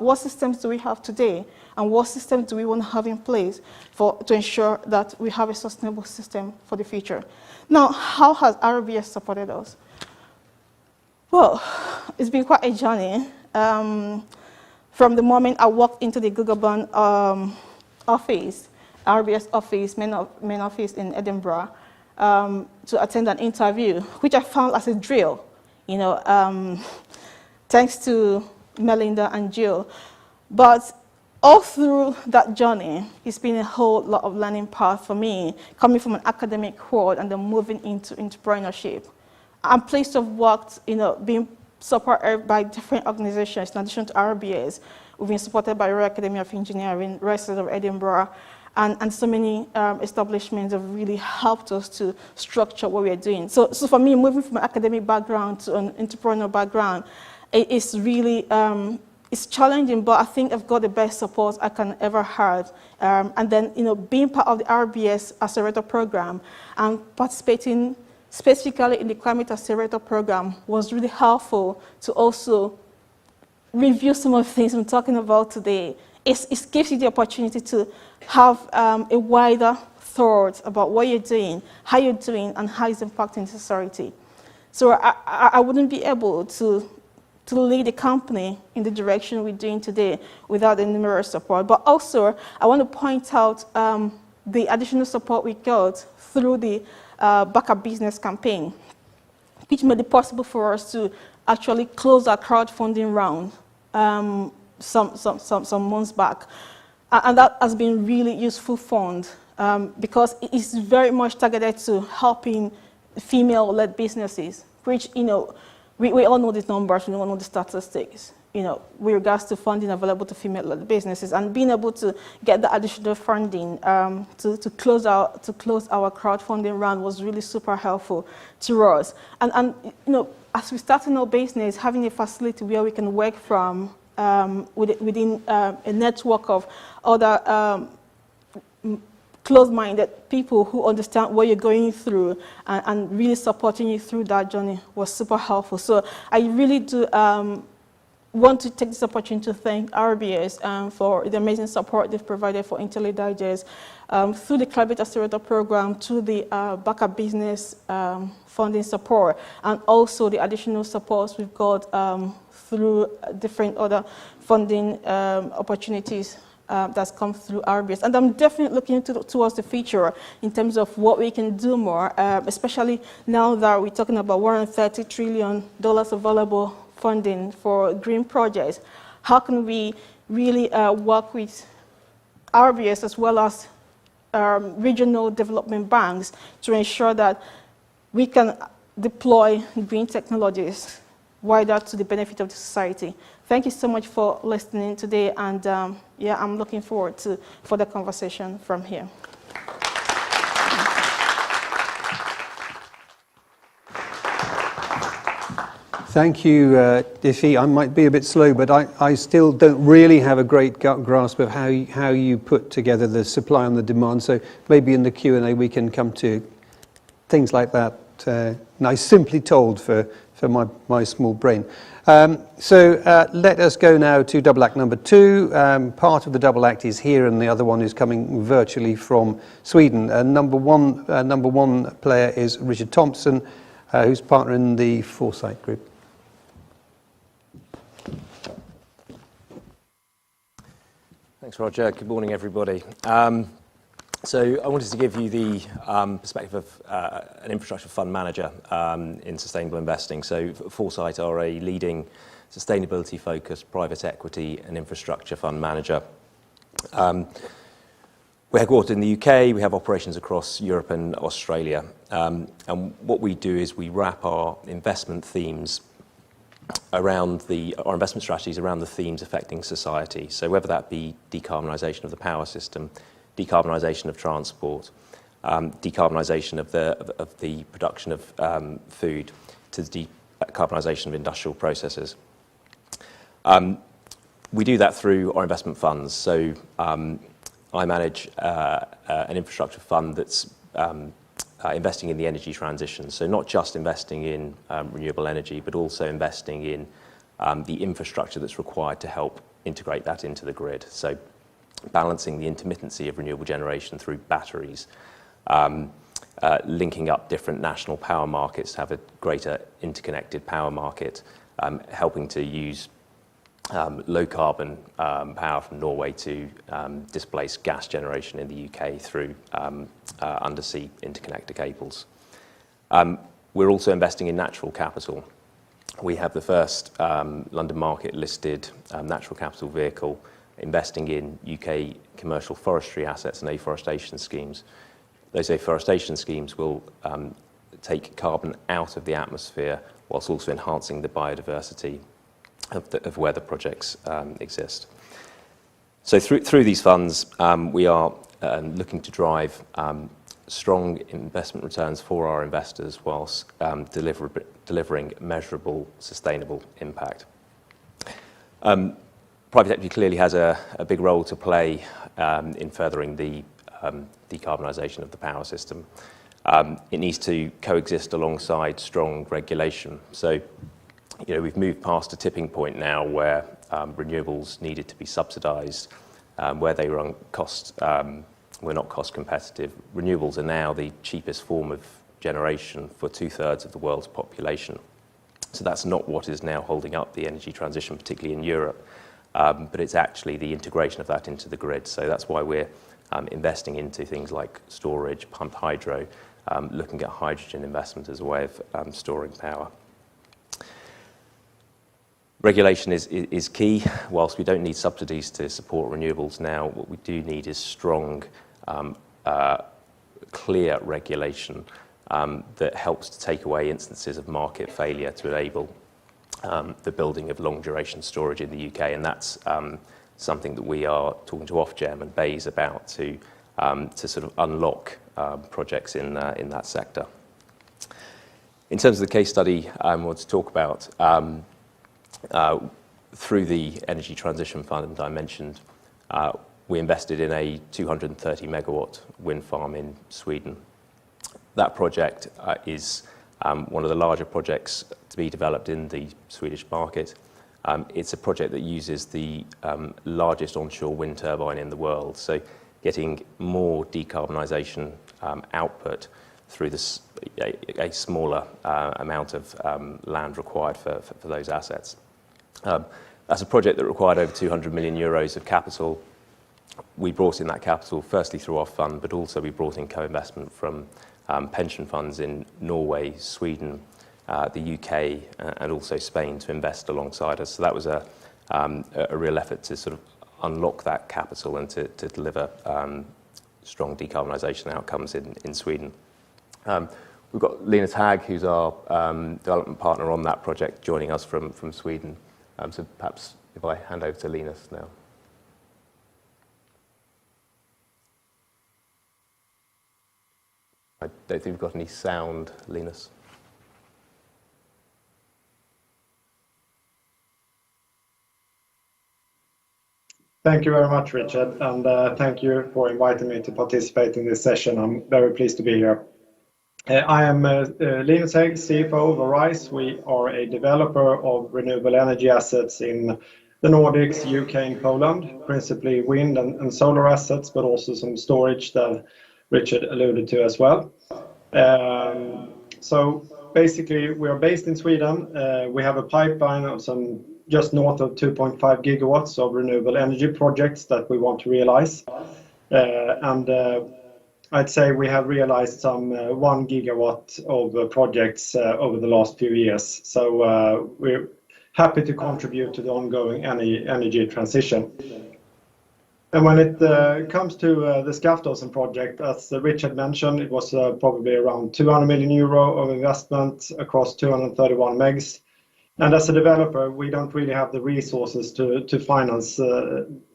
what systems do we have today and what systems do we want to have in place to ensure that we have a sustainable system for the future. Now, how has RBS supported us? Well, it's been quite a journey. From the moment I walked into the Google office, RBS office, main office in Edinburgh, to attend an interview, which I found as a drill, thanks to Melinda and Jill. But all through that journey, it's been a whole lot of learning path for me, coming from an academic world and then moving into entrepreneurship. I'm pleased to have worked, being supported by different organizations in addition to RBS. We've been supported by Royal Academy of Engineering, Royal Society of Edinburgh, and so many establishments have really helped us to structure what we are doing. So for me, moving from an academic background to an entrepreneurial background, it's really, it's challenging, but I think I've got the best support I can ever have. And then, being part of the RBS Accelerator Program and participating specifically in the Climate Accelerator Program was really helpful to also review some of the things I'm talking about today. It gives you the opportunity to have a wider thought about what you're doing, how you're doing, and how it's impacting society. So I wouldn't be able to lead the company in the direction we're doing today without the numerous support. But also, I want to point out the additional support we got through the Backup Business campaign, which made it possible for us to actually close our crowdfunding round some months back. And that has been really useful fund because it is very much targeted to helping female-led businesses, which, we all know the numbers, we all know the statistics, with regards to funding available to female-led businesses, and being able to get the additional funding to close our crowdfunding round was really super helpful to us. And as we start our business, having a facility where we can work from within a network of other close-minded people who understand what you're going through and really supporting you through that journey was super helpful. So I really do want to take this opportunity to thank RBS for the amazing support they've provided for Untitled Digest through the Climate Accelerator Program, to the Backup Business funding support, and also the additional supports we've got through different other funding opportunities that's come through RBS. And I'm definitely looking towards the future in terms of what we can do more, especially now that we're talking about $130 trillion available funding for green projects. How can we really work with RBS as well as regional development banks to ensure that we can deploy green technologies wider to the benefit of the society? Thank you so much for listening today, and yeah, I'm looking forward to further conversation from here. Thank you, Ife. I might be a bit slow, but I still don't really have a great grasp of how you put together the supply and the demand. So maybe in the Q&A we can come to things like that. Nice, simply told for my small brain. So let us go now to double act number 2. Part of the double act is here, and the other one is coming virtually from Sweden. Number one player is Richard Thompson, who's partner in the Foresight Group. Thanks, Roger. Good morning, everybody. So I wanted to give you the perspective of an infrastructure fund manager in sustainable investing. So Foresight are a leading sustainability-focused private equity and infrastructure fund manager. We're headquartered in the UK. We have operations across Europe and Australia. And what we do is we wrap our investment themes around our investment strategies around the themes affecting society. So whether that be decarbonisation of the power system, decarbonisation of transport, decarbonisation of the production of food, to the decarbonisation of industrial processes. We do that through our investment funds. So I manage an infrastructure fund that's investing in the energy transition. So not just investing in renewable energy, but also investing in the infrastructure that's required to help integrate that into the grid. So balancing the intermittency of renewable generation through batteries, linking up different national power markets to have a greater interconnected power market, helping to use low carbon power from Norway to displace gas generation in the UK through undersea interconnector cables. We're also investing in natural capital. We have the first London market listed natural capital vehicle investing in UK commercial forestry assets and afforestation schemes. Those afforestation schemes will take carbon out of the atmosphere whilst also enhancing the biodiversity of where the projects exist. So through these funds, we are looking to drive strong investment returns for our investors whilst delivering measurable, sustainable impact. Private equity clearly has a big role to play in furthering the decarbonisation of the power system. It needs to coexist alongside strong regulation. So, we've moved past a tipping point now where renewables needed to be subsidised, where they were not cost competitive. Renewables are now the cheapest form of generation for 2/3 of the world's population. So that's not what is now holding up the energy transition, particularly in Europe. But it's actually the integration of that into the grid. So that's why we're investing into things like storage, pumped hydro, looking at hydrogen investment as a way of storing power. Regulation is key. Whilst we don't need subsidies to support renewables now, what we do need is strong, clear regulation that helps to take away instances of market failure to enable the building of long-duration storage in the UK, and that's something that we are talking to Ofgem and BEIS about to sort of unlock projects in that sector. In terms of the case study I want to talk about, through the Energy Transition Fund I mentioned, we invested in a 230 megawatt wind farm in Sweden. That project is one of the larger projects to be developed in the Swedish market. It's a project that uses the largest onshore wind turbine in the world, so getting more decarbonisation output through a smaller amount of land required for those assets. That's a project that required over 200 million euros of capital. we brought in that capital firstly through our fund, but also we brought in co-investment from pension funds in Norway, Sweden, the UK, and also Spain to invest alongside us. So that was a real effort to sort of unlock that capital and to deliver strong decarbonisation outcomes in Sweden. We've got Linus Hag, who's our development partner on that project, joining us from Sweden. So perhaps if I hand over to Linus now. I don't think we've got any sound, Linus. Thank you very much, Richard, and thank you for inviting me to participate in this session. I'm very pleased to be here. I am Linus Hag, CFO of Arise. We are a developer of renewable energy assets in the Nordics, UK and Poland, principally wind and solar assets, but also some storage that Richard alluded to as well. So basically, we are based in Sweden. We have a pipeline of some just north of 2.5 gigawatts of renewable energy projects that we want to realize. I'd say we have realized some 1 gigawatt of projects over the last few years. So we're happy to contribute to the ongoing energy transition. And when it comes to the Skaftåsen project, as Richard mentioned, it was probably around 200 million euro of investment across 231 megs. And as a developer, we don't really have the resources to finance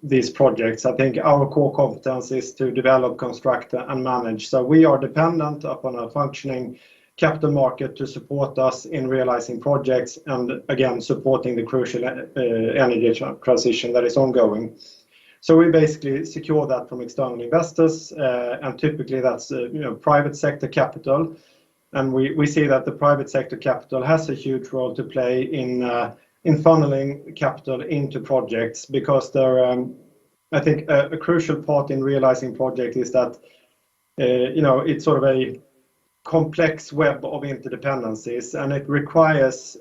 these projects. I think our core competence is to develop, construct, and manage. So we are dependent upon a functioning capital market to support us in realizing projects and, again, supporting the crucial energy transition that is ongoing. So we basically secure that from external investors, and typically that's private sector capital. And we see that the private sector capital has a huge role to play in funneling capital into projects, because I think a crucial part in realizing project is that it's sort of a complex web of interdependencies, and it requires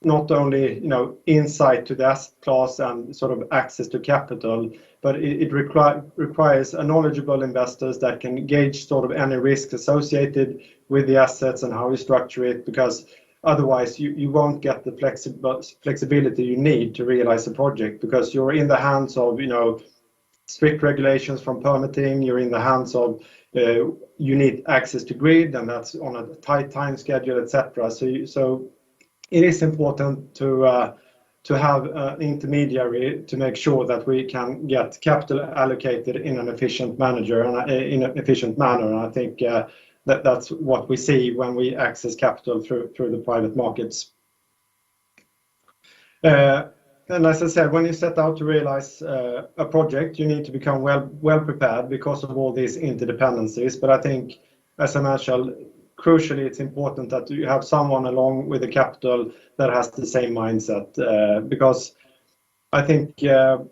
not only insight to the asset class and sort of access to capital, but it requires a knowledgeable investors that can gauge sort of any risks associated with the assets and how you structure it, because otherwise you won't get the flexibility you need to realize a project, because you're in the hands of strict regulations from permitting, you're in the hands of you need access to grid, and that's on a tight time schedule, etc. So it is important to have an intermediary to make sure that we can get capital allocated in an efficient manner. And I think that's what we see when we access capital through the private markets. And as I said, when you set out to realize a project, you need to become well prepared because of all these interdependencies. But I think, as I mentioned, crucially, it's important that you have someone along with the capital that has the same mindset, because I think the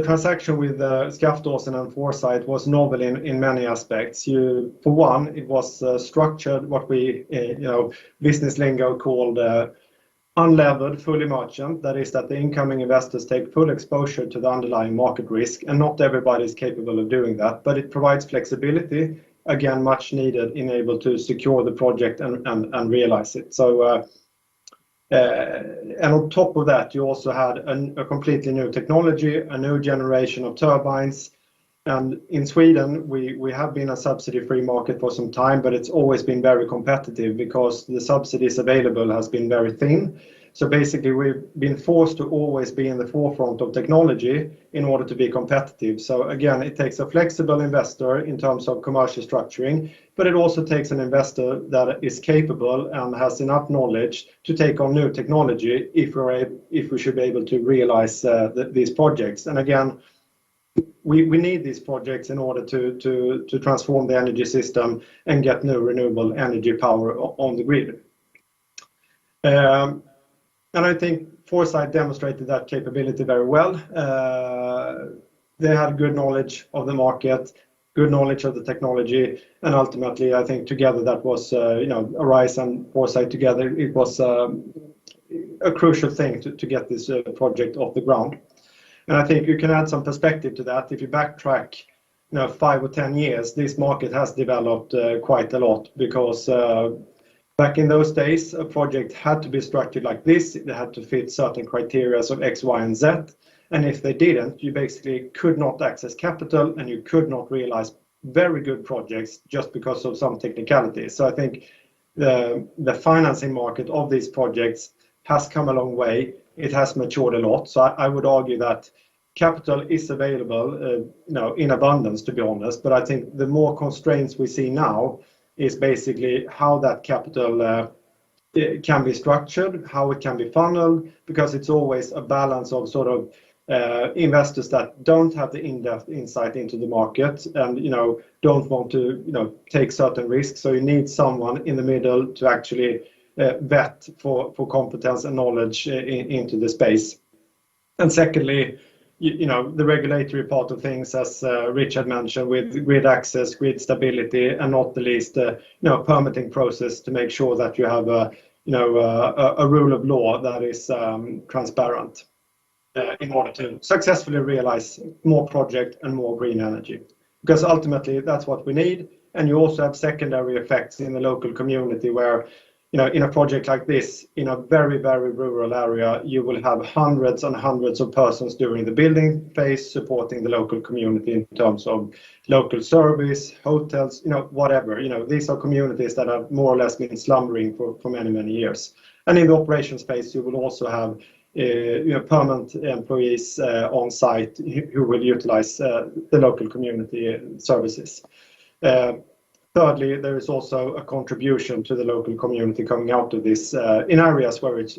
transaction with Skaftåsen and Foresight was novel in many aspects. For one, it was structured what we, business lingo called unlevered, fully merchant. That is that the incoming investors take full exposure to the underlying market risk, and not everybody is capable of doing that. But it provides flexibility, again, much needed in able to secure the project and realize it. So, and on top of that, you also had a completely new technology, a new generation of turbines. And in Sweden, we have been a subsidy-free market for some time, but it's always been very competitive because the subsidies available has been very thin. So basically, we've been forced to always be in the forefront of technology in order to be competitive. So again, it takes a flexible investor in terms of commercial structuring, but it also takes an investor that is capable and has enough knowledge to take on new technology if we should be able to realize these projects. And again, we need these projects in order to transform the energy system and get new renewable energy power on the grid. And I think Foresight demonstrated that capability very well. They had good knowledge of the market, good knowledge of the technology, and ultimately, I think together that was, Arise and Foresight together, it was a crucial thing to get this project off the ground. And I think you can add some perspective to that. If you backtrack 5 or 10 years, this market has developed quite a lot, because back in those days, a project had to be structured like this. It had to fit certain criteria of X, Y, and Z. And if they didn't, you basically could not access capital, and you could not realize very good projects just because of some technicalities. So I think the financing market of these projects has come a long way. It has matured a lot. So I would argue that capital is available in abundance, to be honest. But I think the more constraints we see now is basically how that capital can be structured, how it can be funneled, because it's always a balance of sort of investors that don't have the in-depth insight into the market and don't want to take certain risks. So you need someone in the middle to actually vet for competence and knowledge into the space. And secondly, the regulatory part of things, as Richard mentioned, with grid access, grid stability, and not the least permitting process to make sure that you have a rule of law that is transparent in order to successfully realize more project and more green energy. Because ultimately that's what we need. And you also have secondary effects in the local community where, in a project like this, in a very, very rural area, you will have hundreds and hundreds of persons during the building phase supporting the local community in terms of local service, hotels, whatever. These are communities that have more or less been slumbering for many, many years. And in the operation space, you will also have permanent employees on site who will utilize the local community services. Thirdly, there is also a contribution to the local community coming out of this in areas where it's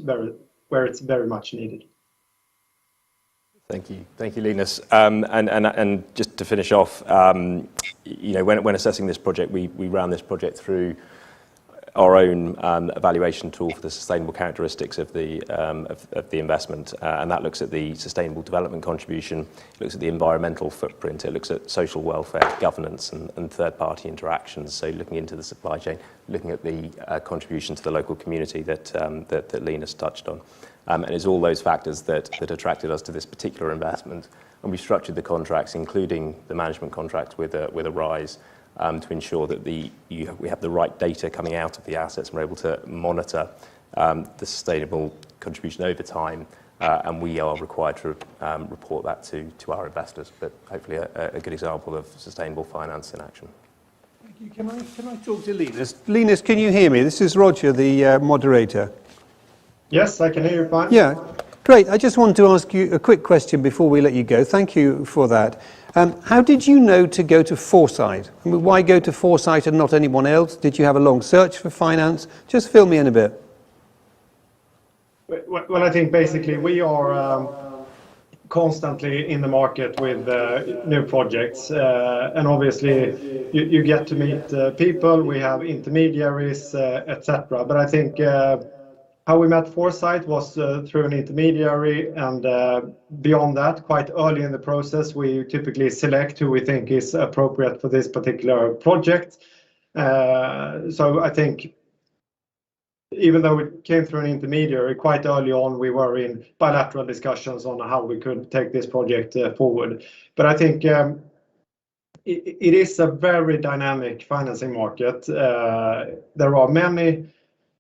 very much needed. Thank you, Linus. And just to finish off, when assessing this project, we ran this project through our own evaluation tool for the sustainable characteristics of the investment, and that looks at the sustainable development contribution, it looks at the environmental footprint, it looks at social welfare, governance, and third-party interactions. So looking into the supply chain, looking at the contribution to the local community that Linus touched on, and it's all those factors that attracted us to this particular investment. And we structured the contracts, including the management contract, with a rise. To ensure that we have the right data coming out of the assets and we're able to monitor the sustainable contribution over time, and we are required to report that to our investors. But hopefully a good example of sustainable finance in action. Thank you. Can I talk to Linus? Linus, can you hear me? This is Roger, the moderator. Yes, I can hear you fine. Yeah, great. I just wanted to ask you a quick question before we let you go. Thank you for that. How did you know to go to Foresight? I mean, why go to Foresight and not anyone else? Did you have a long search for finance? Just fill me in a bit. Well, I think basically we are constantly in the market with new projects, and obviously you get to meet people. We have intermediaries, etc. But I think how we met Foresight was through an intermediary, and beyond that, quite early in the process, we typically select who we think is appropriate for this particular project. So I think even though it came through an intermediary, quite early on we were in bilateral discussions on how we could take this project forward. But I think it is a very dynamic financing market.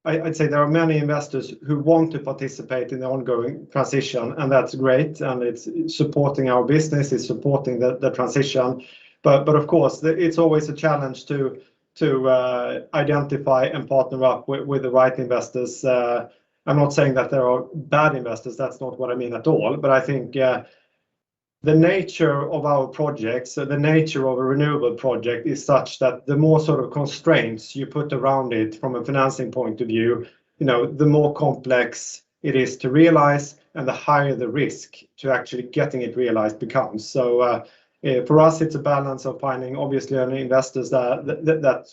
I'd say there are many investors who want to participate in the ongoing transition, and that's great, and it's supporting our business, it's supporting the transition. But of course, it's always a challenge to identify and partner up with the right investors. I'm not saying that there are bad investors, that's not what I mean at all, but I think the nature of our projects, the nature of a renewable project is such that the more sort of constraints you put around it from a financing point of view, the more complex it is to realize and the higher the risk to actually getting it realized becomes. So for us, it's a balance of finding obviously only investors that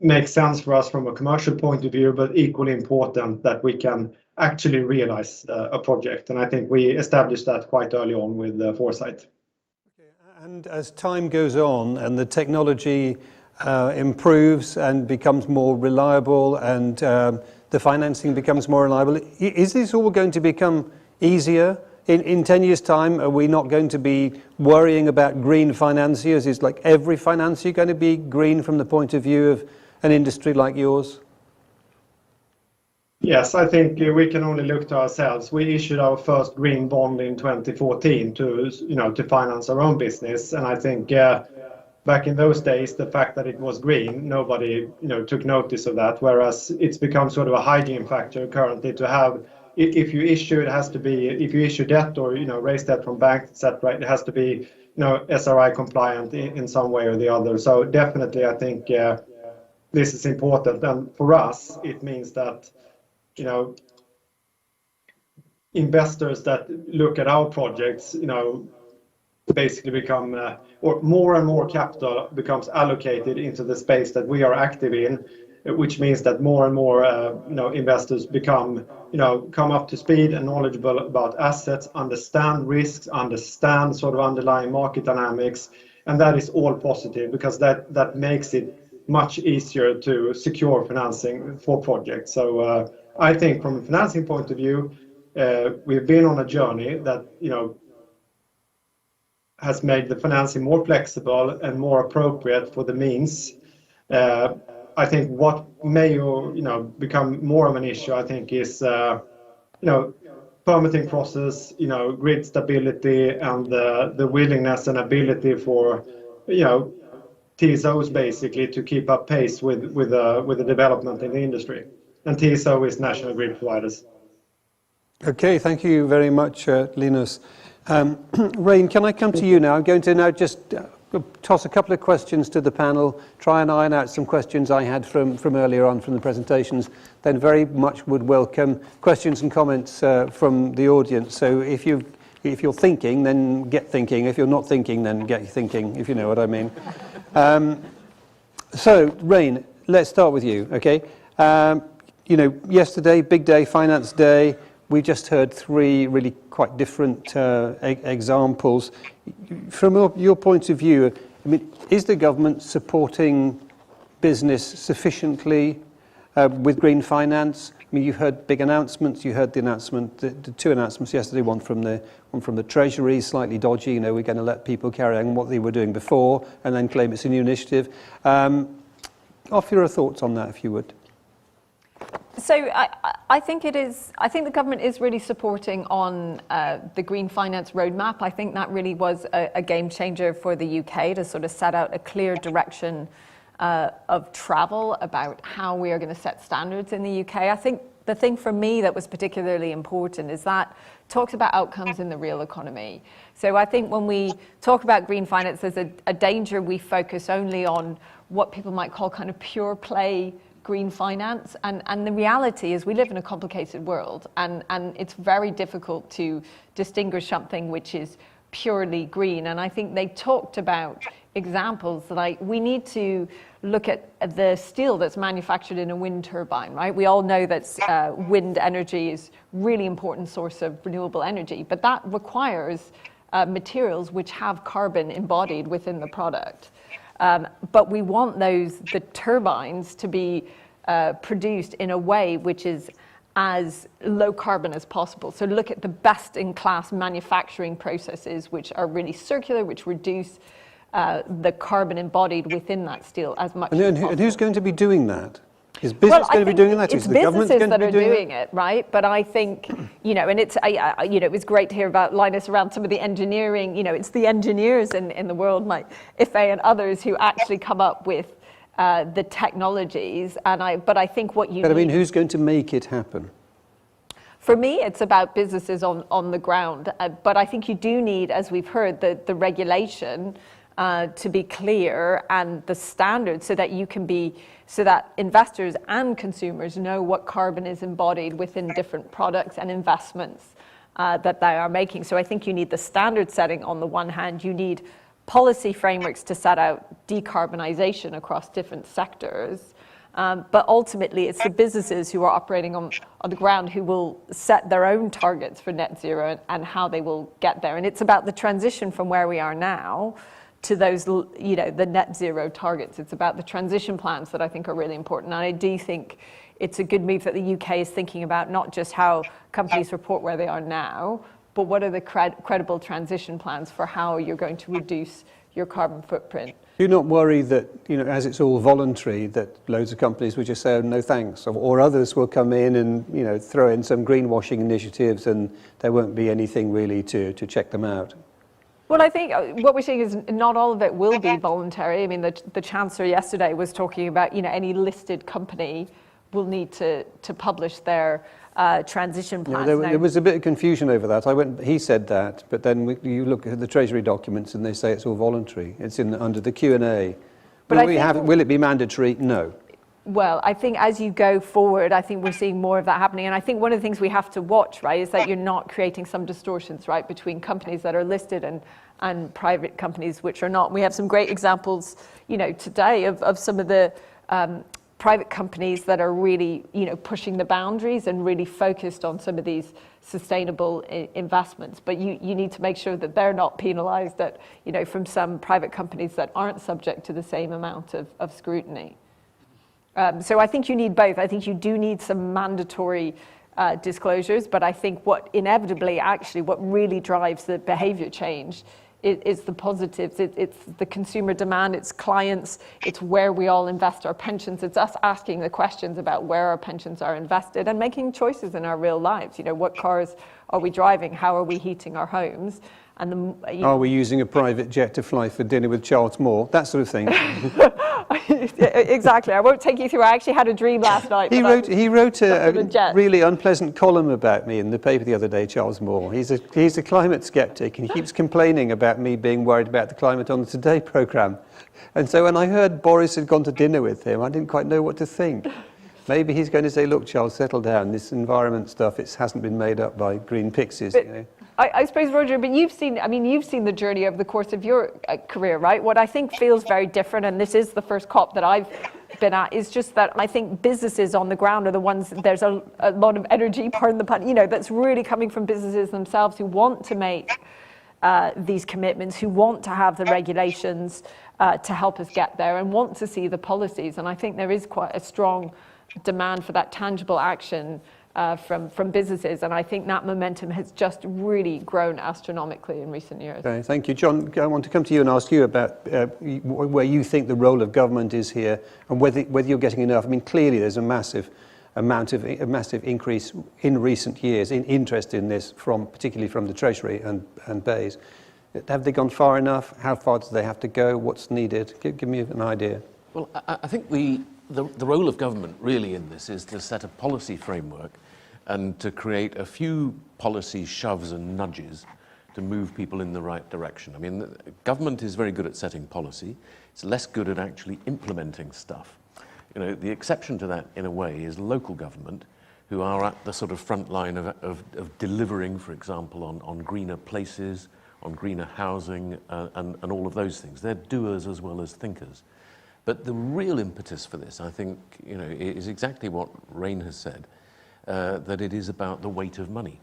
make sense for us from a commercial point of view, but equally important that we can actually realize a project. And I think we established that quite early on with Foresight. Okay. And as time goes on and the technology improves and becomes more reliable and the financing becomes more reliable, is this all going to become easier? in 10 years' time, are we not going to be worrying about green financiers? Is like every financier going to be green from the point of view of an industry like yours? Yes, I think we can only look to ourselves. We issued our first green bond in 2014 to finance our own business, and I think back in those days, the fact that it was green, nobody took notice of that. Whereas it's become sort of a hygiene factor currently to have. If you issue, it has to be. If you issue debt or raise debt from banks, etc., it has to be SRI compliant in some way or the other. So definitely, I think this is important, and for us, it means that investors that look at our projects, basically become, or more and more capital becomes allocated into the space that we are active in, which means that more and more, investors become, come up to speed and knowledgeable about assets, understand risks, understand sort of underlying market dynamics, and that is all positive because that makes it much easier to secure financing for projects. So I think from a financing point of view, we've been on a journey that has made the financing more flexible and more appropriate for the means. I think what may become more of an issue, I think, is permitting process, grid stability, and the willingness and ability for TSOs basically to keep up pace with the development in the industry. And TSO is national grid providers. Okay, thank you very much, Linus. Rain, can I come to you now? I'm going to now just toss a couple of questions to the panel, try and iron out some questions I had from earlier on from the presentations, then very much would welcome questions and comments from the audience. So if you're thinking, then get thinking. If you're not thinking, then get thinking, if you know what I mean. So, Rain, let's start with you, okay? Yesterday, big day, finance day, we just heard three really quite different examples. From your point of view, I mean, is the government supporting business sufficiently with green finance? I mean, you've heard big announcements. You heard the announcement, the two announcements yesterday. One from the Treasury, slightly dodgy. We're going to let people carry on what they were doing before, and then claim it's a new initiative. Offer your thoughts on that, if you would. So I think it is. I think the government is really supporting on the green finance roadmap. I think that really was a game changer for the UK to sort of set out a clear direction of travel about how we are going to set standards in the UK. I think the thing for me that was particularly important is that talks about outcomes in the real economy. So I think when we talk about green finance, there's a danger we focus only on what people might call kind of pure play green finance, and the reality is we live in a complicated world, and it's very difficult to distinguish something which is purely green. And I think they talked about examples like we need to look at the steel that's manufactured in a wind turbine, right? We all know that wind energy is really important source of renewable energy, but that requires materials which have carbon embodied within the product. But we want the turbines to be produced in a way which is as low carbon as possible. So look at the best in class manufacturing processes which are really circular, which reduce the carbon embodied within that steel as much as possible. And who's going to be doing that? Is business going to be doing that? It's Is the government going to be doing it, right? But I think, and it's, it was great to hear about Linus around some of the engineering. It's the engineers in the world, like Ife and others, who actually come up with the technologies. But I think what you. But I mean, who's going to make it happen? For me, it's about businesses on the ground. But I think you do need, as we've heard, the regulation to be clear and the standards so that investors and consumers know what carbon is embodied within different products and investments that they are making. So I think you need the standard setting on the one hand, you need policy frameworks to set out decarbonization across different sectors. But ultimately, it's the businesses who are operating on the ground who will set their own targets for net zero and how they will get there. And it's about the transition from where we are now to those, the net zero targets. It's about the transition plans that I think are really important. And I do think it's a good move that the UK is thinking about not just how companies report where they are now, but what are the credible transition plans for how you're going to reduce your carbon footprint? Do you not worry that, as it's all voluntary, that loads of companies will just say, oh, no thanks, or others will come in and, throw in some greenwashing initiatives and there won't be anything really to check them out? Well, I think what we're seeing is not all of it will be voluntary. I mean, the Chancellor yesterday was talking about, any listed company will need to publish their transition plans. There was a bit of confusion over that. He said that, but then you look at the Treasury documents and they say it's all voluntary. It's under the Q&A. Will it be mandatory? No. Well, I think as you go forward, I think we're seeing more of that happening. And I think one of the things we have to watch, right, is that you're not creating some distortions, right, between companies that are listed and private companies which are not. We have some great examples, today of some of the private companies that are really, pushing the boundaries and really focused on some of these sustainable investments. But you need to make sure that they're not penalized from some private companies that aren't subject to the same amount of scrutiny. So I think you need both. I think you do need some mandatory disclosures, but I think what really drives the behavior change is the positives. It's the consumer demand, it's clients, it's where we all invest our pensions. It's us asking the questions about where our pensions are invested and making choices in our real lives. What cars are we driving? How are we heating our homes? And are we using a private jet to fly for dinner with Charles Moore? That sort of thing. Exactly. I won't take you through. I actually had a dream last night. He wrote a really unpleasant column about me in the paper the other day, Charles Moore. He's a climate skeptic and he keeps complaining about me being worried about the climate on the Today programme. And so when I heard Boris had gone to dinner with him, I didn't quite know what to think. Maybe he's going to say, look, Charles, settle down. This environment stuff, it hasn't been made up by green pixies. I suppose, Roger, but you've seen the journey over the course of your career, right? What I think feels very different, and this is the first COP that I've been at, is just that I think businesses on the ground are the ones, there's a lot of energy, pardon the pun, that's really coming from businesses themselves who want to make these commitments, who want to have the regulations to help us get there and want to see the policies. And I think there is quite a strong demand for that tangible action from businesses, and I think that momentum has just really grown astronomically in recent years. Okay, thank you. John, I want to come to you and ask you about where you think the role of government is here and whether you're getting enough. I mean, clearly there's a massive increase in recent years in interest in this, particularly from the Treasury and BEIS. Have they gone far enough? How far do they have to go? What's needed? Give me an idea. Well, I think the role of government really in this is to set a policy framework and to create a few policy shoves and nudges to move people in the right direction. I mean, government is very good at setting policy. It's less good at actually implementing stuff. The exception to that, in a way, is local government, who are at the sort of front line of delivering, for example, on greener places, on greener housing, and all of those things. They're doers as well as thinkers. But the real impetus for this, I think, is exactly what Rain has said, that it is about the weight of money.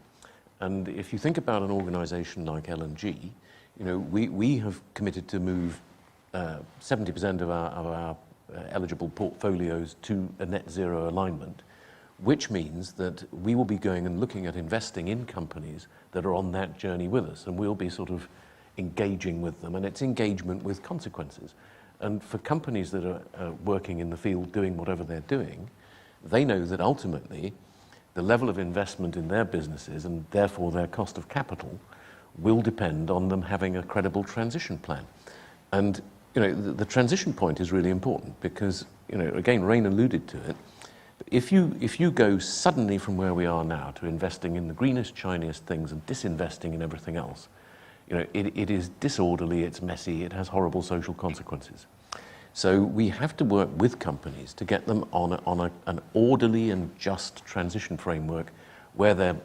And if you think about an organisation like LNG, we have committed to move 70% of our eligible portfolios to a net zero alignment, which means that we will be going and looking at investing in companies that are on that journey with us, and we'll be sort of engaging with them, and it's engagement with consequences. And for companies that are working in the field doing whatever they're doing, they know that ultimately the level of investment in their businesses and therefore their cost of capital will depend on them having a credible transition plan. And the transition point is really important because, again, Rain alluded to it. If you go suddenly from where we are now to investing in the greenest, shiniest things and disinvesting in everything else, it is disorderly, it's messy, it has horrible social consequences. So we have to work with companies to get them on an orderly and just transition framework where they're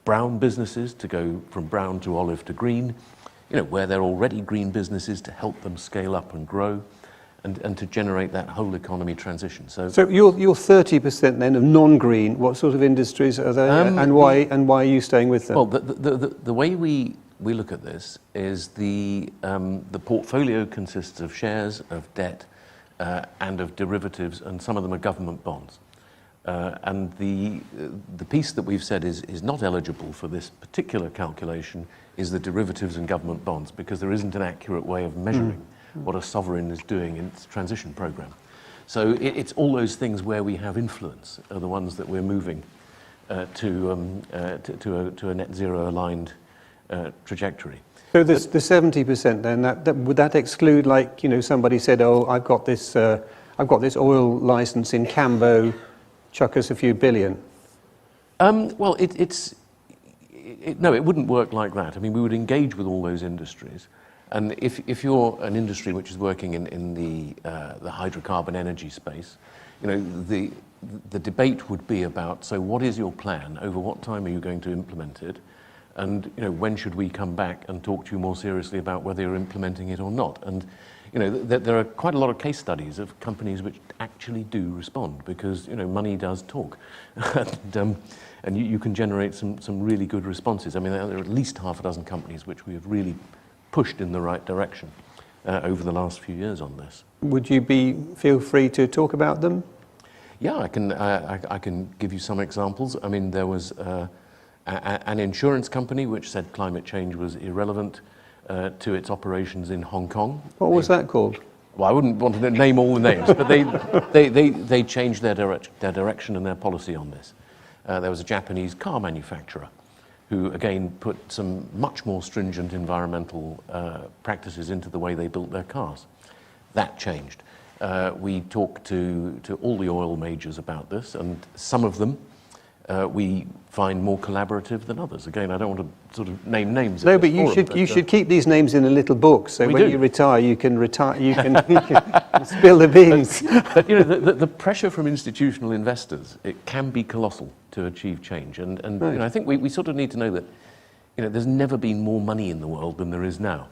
brown businesses to go from brown to olive to green, where they're already green businesses to help them scale up and grow and to generate that whole economy transition. So you're 30% then of non-green. What sort of industries are they and why are you staying with them? Well, the way we look at this is the portfolio consists of shares, of debt, and of derivatives, and some of them are government bonds. And the piece that we've said is not eligible for this particular calculation is the derivatives and government bonds, because there isn't an accurate way of measuring what a sovereign is doing in its transition program. So it's all those things where we have influence are the ones that we're moving to a net zero aligned trajectory. So the 70% then, would that exclude, like, you know, somebody said, oh, I've got this oil license in Cambo, chuck us a few billion? Well, no, it wouldn't work like that. I mean, we would engage with all those industries. And if you're an industry which is working in the hydrocarbon energy space, you know, the debate would be about, so what is your plan? Over what time are you going to implement it? And, you know, when should we come back and talk to you more seriously about whether you're implementing it or not? And, you know, there are quite a lot of case studies of companies which actually do respond, because, you know, money does talk. And you can generate some really good responses. I mean, there are at least half a dozen companies which we have really pushed in the right direction over the last few years on this. Would you feel free to talk about them? Yeah, I can give you some examples. I mean, there was an insurance company which said climate change was irrelevant to its operations in Hong Kong. What was that called? Well, I wouldn't want to name all the names, but they changed their direction and their policy on this. There was a Japanese car manufacturer who, again, put some much more stringent environmental practices into the way they built their cars. That changed. We talked to all the oil majors about this, and some of them we find more collaborative than others. Again, I don't want to sort of name names. No, but you should keep these names in a little book, so when you retire, you can spill the beans. But you know, the pressure from institutional investors, it can be colossal to achieve change, and right. You know, I think we sort of need to know that, you know, there's never been more money in the world than there is now,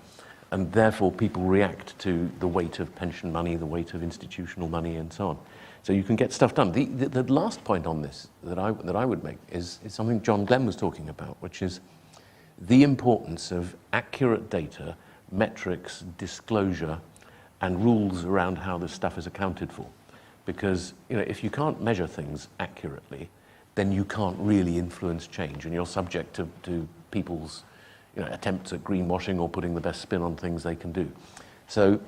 and therefore people react to the weight of pension money, the weight of institutional money, and so on. So you can get stuff done. The last point on this that I would make is something John Glenn was talking about, which is the importance of accurate data, metrics, disclosure, and rules around how this stuff is accounted for. Because, you know, if you can't measure things accurately, then you can't really influence change, and you're subject to people's, you know, attempts at greenwashing or putting the best spin on things they can do. So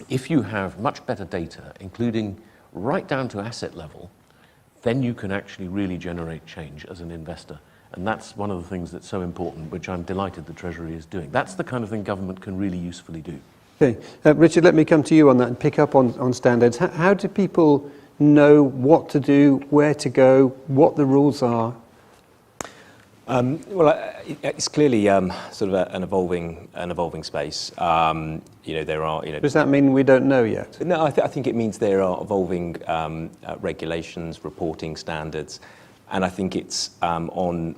if you have much better data, including right down to asset level, then you can actually really generate change as an investor. And that's one of the things that's so important, which I'm delighted the Treasury is doing. That's the kind of thing government can really usefully do. Okay. Richard, let me come to you on that and pick up on standards. How do people know what to do, where to go, what the rules are? Well, it's clearly sort of an evolving space. You know, there are. You know, does that mean we don't know yet? No, I think it means there are evolving regulations, reporting standards, and I think it's on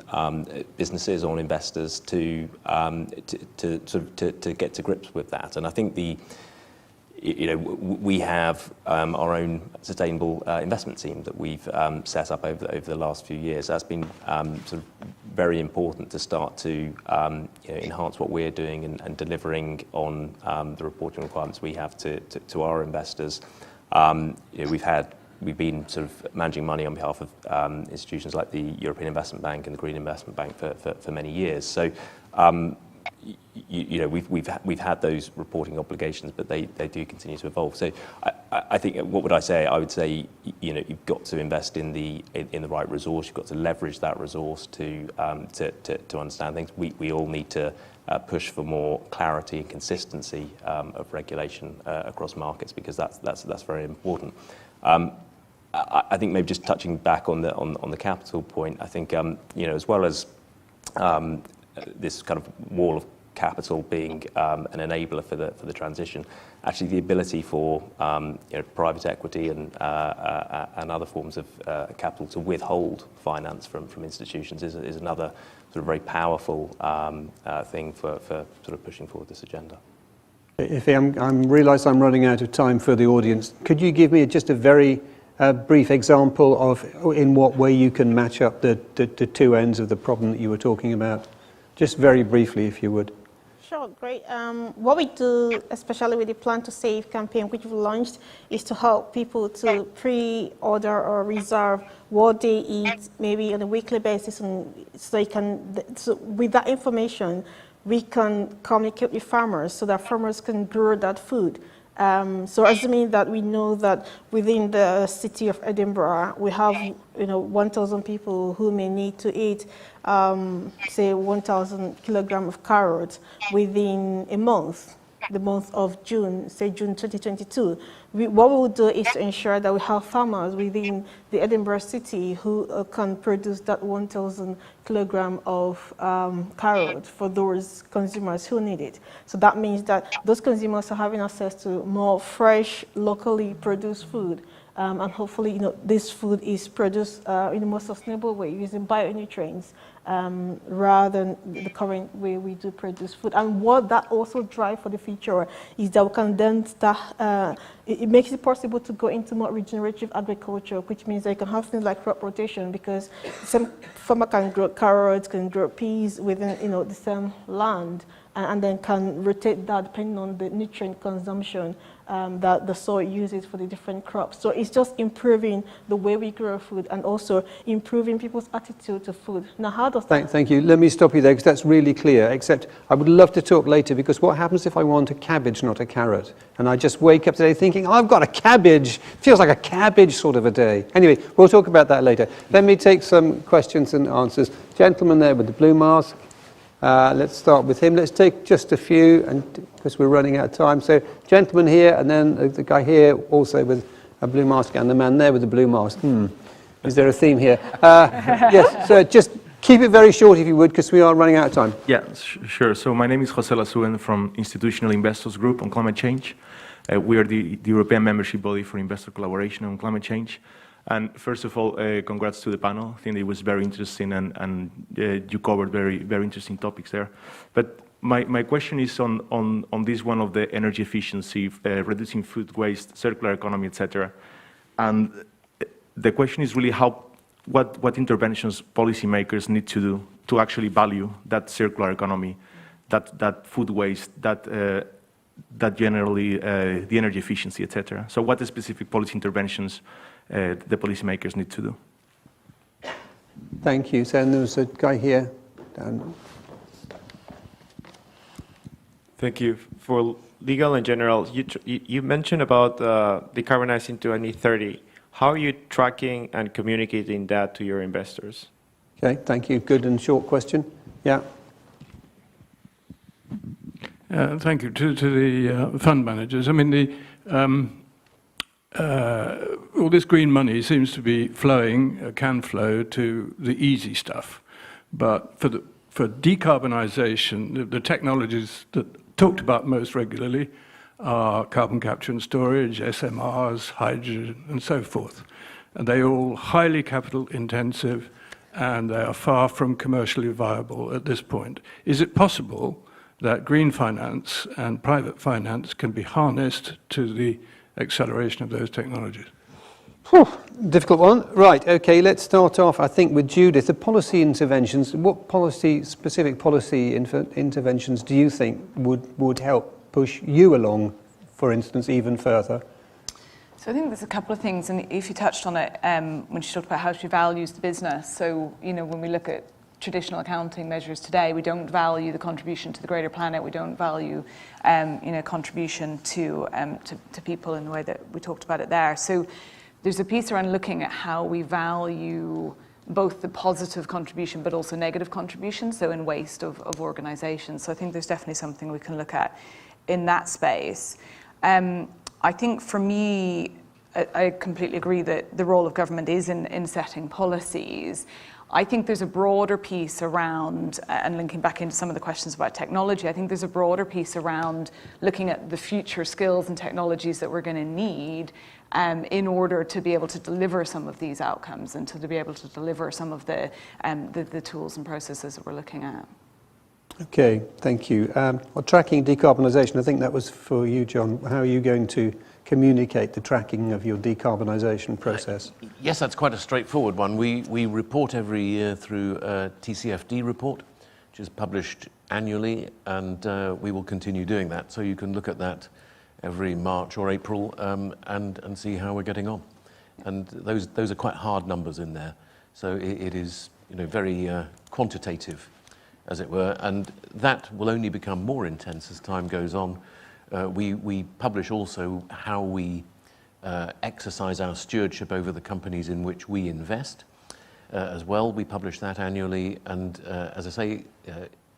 businesses, on investors to get to grips with that. And I think you know, we have our own sustainable investment team that we've set up over the last few years. That's been sort of very important to start to you know, enhance what we're doing and delivering on the reporting requirements we have to our investors. You know, we've been sort of managing money on behalf of institutions like the European Investment Bank and the Green Investment Bank for many years. So. You know, we've had those reporting obligations, but they do continue to evolve. So I think, what would I say? I would say, you know, you've got to invest in the right resource. You've got to leverage that resource to understand things. We all need to push for more clarity and consistency of regulation across markets, because that's very important. I think maybe just touching back on the capital point, I think you know, as well as this kind of wall of capital being an enabler for the transition, actually the ability for you know, private equity and other forms of capital to withhold finance from institutions is another sort of very powerful thing for sort of pushing forward this agenda. Ife, I realise I'm running out of time for the audience. Could you give me just a very brief example of in what way you can match up the two ends of the problem that you were talking about? Just very briefly, if you would. Sure, great. What we do, especially with the Plan to Save campaign, which we launched, is to help people to pre-order or reserve what they eat, maybe on a weekly basis, and so with that information, we can communicate with farmers so that farmers can grow that food. So assuming that we know that within the city of Edinburgh, we have 1,000 people who may need to eat, say 1,000 kilograms of carrots within a month, the month of June, say June 2022. What we will do is to ensure that we have farmers within the Edinburgh city who can produce that 1,000 kilogram of carrot for those consumers who need it. So that means that those consumers are having access to more fresh, locally produced food. And hopefully, this food is produced in a more sustainable way using bionutrients rather than the current way we do produce food. And what that also drives for the future is that we can then start, it makes it possible to go into more regenerative agriculture, which means that you can have things like crop rotation, because some farmer can grow carrots, can grow peas within the same land, and then can rotate that depending on the nutrient consumption that the soil uses for the different crops. So it's just improving the way we grow food and also improving people's attitude to food. Now, how does that... Thank you. Let me stop you there because that's really clear, except I would love to talk later, because what happens if I want a cabbage, not a carrot? And I just wake up today thinking, I've got a cabbage. Feels like a cabbage sort of a day. Anyway, we'll talk about that later. Let me take some questions and answers. Gentleman there with the blue mask. Let's start with him. Let's take just a few, and because we're running out of time. So, gentleman here, and then the guy here also with a blue mask, and the man there with the blue mask. Is there a theme here? Yes, so just keep it very short if you would, because we are running out of time. Yeah, sure. So my name is José Lasuen from Institutional Investors Group on Climate Change. We are the European membership body for investor collaboration on climate change. And first of all, congrats to the panel. I think it was very interesting, and you covered very, very interesting topics there. But my question is on this one of the energy efficiency, reducing food waste, circular economy, etc. And the question is really what interventions policymakers need to do to actually value that circular economy, that food waste, that generally the energy efficiency, etc. So what are specific policy interventions the policymakers need to do? Thank you. So there was a guy here. Down. Thank you. For legal and general, you mentioned about decarbonizing to 2030. How are you tracking and communicating that to your investors? Okay, thank you. Good and short question. Yeah. Thank you. To the fund managers. I mean, all this green money seems to be flowing, can flow to the easy stuff. But for decarbonization, the technologies that talked about most regularly are carbon capture and storage, SMRs, hydrogen, and so forth. And they are all highly capital intensive, and they are far from commercially viable at this point. Is it possible that green finance and private finance can be harnessed to the acceleration of those technologies? Difficult one. Right, okay, let's start off, I think, with Judith. The policy interventions, what specific policy interventions do you think would help push you along, for instance, even further? So I think there's a couple of things, and if you touched on it when she talked about how she values the business. So, when we look at traditional accounting measures today, we don't value the contribution to the greater planet. We don't value, contribution to people in the way that we talked about it there. So there's a piece around looking at how we value both the positive contribution but also negative contribution, so in waste of organizations. So I think there's definitely something we can look at in that space. I think for me, I completely agree that the role of government is in setting policies. I think there's a broader piece around, and linking back into some of the questions about technology, I think there's a broader piece around looking at the future skills and technologies that we're going to need in order to be able to deliver some of these outcomes and to be able to deliver some of the tools and processes that we're looking at. Okay, thank you. Well, tracking decarbonisation, I think that was for you, John. How are you going to communicate the tracking of your decarbonisation process? Yes, that's quite a straightforward one. We report every year through a TCFD report, which is published annually, and we will continue doing that. So you can look at that every March or April and see how we're getting on. And those are quite hard numbers in there. So it is, you know, very quantitative, as it were, and that will only become more intense as time goes on. We publish also how we exercise our stewardship over the companies in which we invest as well. We publish that annually, and as I say,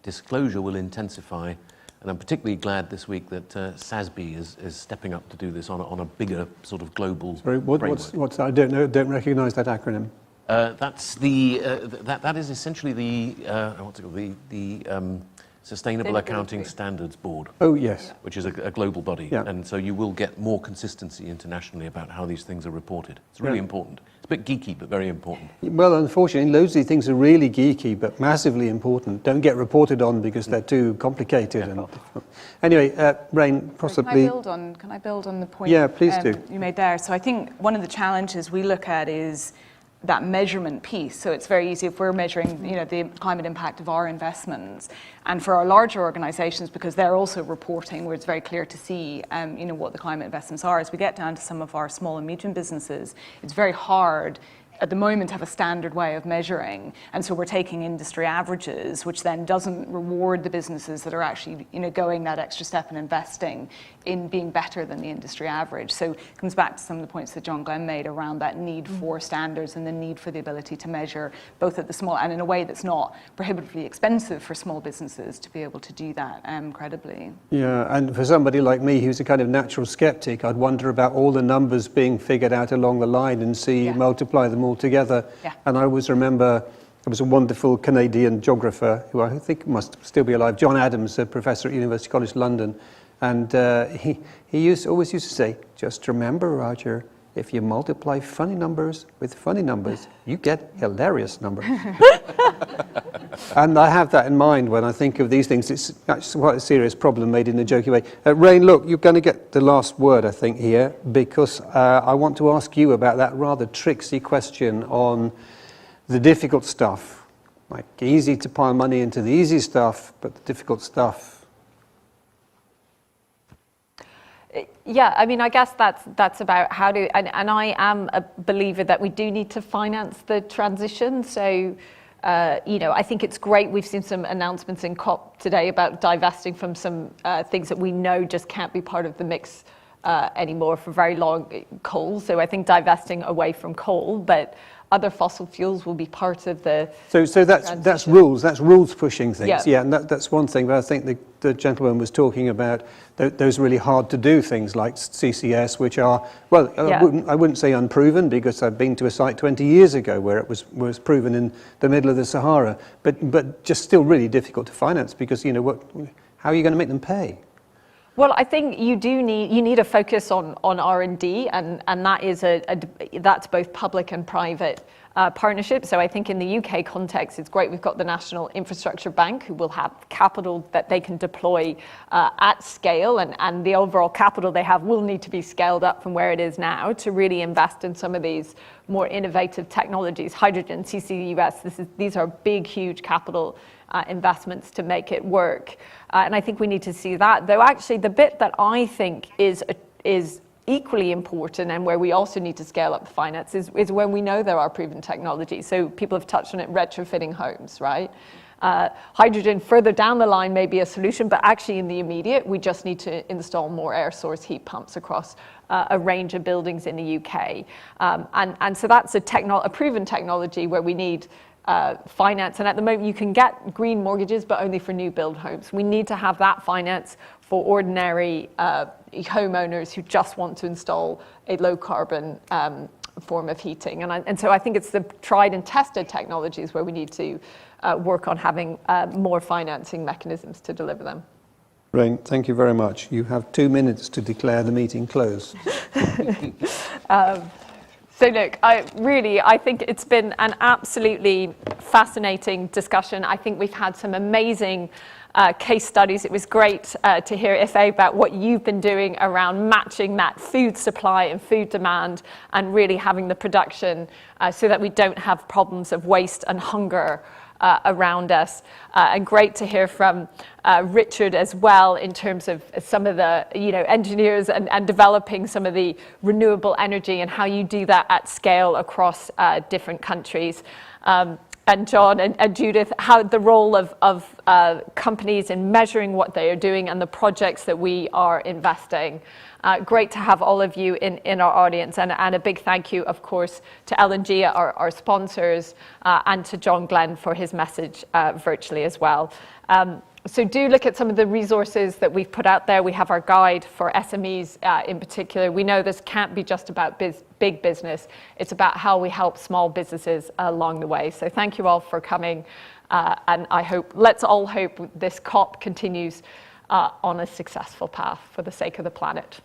disclosure will intensify. And I'm particularly glad this week that SASB is stepping up to do this on a bigger sort of global framework. What's that? I don't know. Don't recognise that acronym. That's the that is essentially the what's it called, the Sustainable Accounting Standards Board. Oh yes. Which is a global body, Yeah. and so you will get more consistency internationally about how these things are reported. It's really important. It's a bit geeky, but very important. Well, unfortunately, loads of these things are really geeky, but massively important. Don't get reported on because they're too complicated. And anyway, Rain, possibly. Can I build on the point? Yeah, please do. You made there. So I think one of the challenges we look at is that measurement piece. So it's very easy if we're measuring, you know, the climate impact of our investments, and for our larger organisations, because they're also reporting, where it's very clear to see, you know, what the climate investments are. As we get down to some of our small and medium businesses, it's very hard at the moment to have a standard way of measuring, and so we're taking industry averages, which then doesn't reward the businesses that are actually, you know, going that extra step and investing in being better than the industry average. So it comes back to some of the points that John Glenn made around that need for standards and the need for the ability to measure both at the small and in a way that's not prohibitively expensive for small businesses to be able to do that credibly. Yeah, and for somebody like me who's a kind of natural skeptic, I'd wonder about all the numbers being figured out along the line and see multiply them all together. Yeah. And I always remember there was a wonderful Canadian geographer who I think must still be alive, John Adams, a professor at University College London. And he always used to say, just remember, Roger, if you multiply funny numbers with funny numbers, you get hilarious numbers. And I have that in mind when I think of these things. It's actually quite a serious problem made in a jokey way. Rain, look, you're going to get the last word, I think, here, because I want to ask you about that rather tricksy question on the difficult stuff. Like, easy to pile money into the easy stuff, but the difficult stuff. Yeah, I mean, I guess that's about how to, and I am a believer that we do need to finance the transition. So, you know, I think it's great. We've seen some announcements in COP today about divesting from some things that we know just can't be part of the mix anymore for very long, coal. So I think divesting away from coal, but other fossil fuels will be part of the So that's rules pushing things. Yeah, and that's one thing. But I think the gentleman was talking about those really hard to do things like CCS, which are, well, I wouldn't say unproven, because I've been to a site 20 years ago where it was proven in the middle of the Sahara, but just still really difficult to finance, because, you know, how are you going to make them pay? Well, I think you need a focus on R&D, and that is that's both public and private partnership. So I think in the UK context, it's great. We've got the National Infrastructure Bank, who will have capital that they can deploy at scale, and the overall capital they have will need to be scaled up from where it is now to really invest in some of these more innovative technologies, hydrogen, CCUS. These are big, huge capital investments to make it work. And I think we need to see that. Though actually the bit that I think is equally important, and where we also need to scale up the finance, is when we know there are proven technologies. So people have touched on it, retrofitting homes, right? Hydrogen further down the line may be a solution, but actually in the immediate, we just need to install more air source heat pumps across a range of buildings in the UK. And so that's a proven technology where we need finance, and at the moment you can get green mortgages, but only for new build homes. We need to have that finance for ordinary homeowners who just want to install a low carbon form of heating. And so I think it's the tried and tested technologies where we need to work on having more financing mechanisms to deliver them. Rain, thank you very much. You have 2 minutes to declare the meeting closed. So look, I think it's been an absolutely fascinating discussion. I think we've had some amazing case studies. It was great to hear, Ife, about what you've been doing around matching that food supply and food demand, and really having the production so that we don't have problems of waste and hunger around us. And great to hear from Richard as well in terms of some of the engineers and developing some of the renewable energy and how you do that at scale across different countries. And John and Judith, how the role of companies in measuring what they are doing and the projects that we are investing. Great to have all of you in our audience, and a big thank you, of course, to L&G, our sponsors, and to John Glenn for his message virtually as well. So do look at some of the resources that we've put out there. We have our guide for SMEs in particular. We know this can't be just about big business. It's about how we help small businesses along the way. So thank you all for coming. And let's all hope this COP continues on a successful path for the sake of the planet.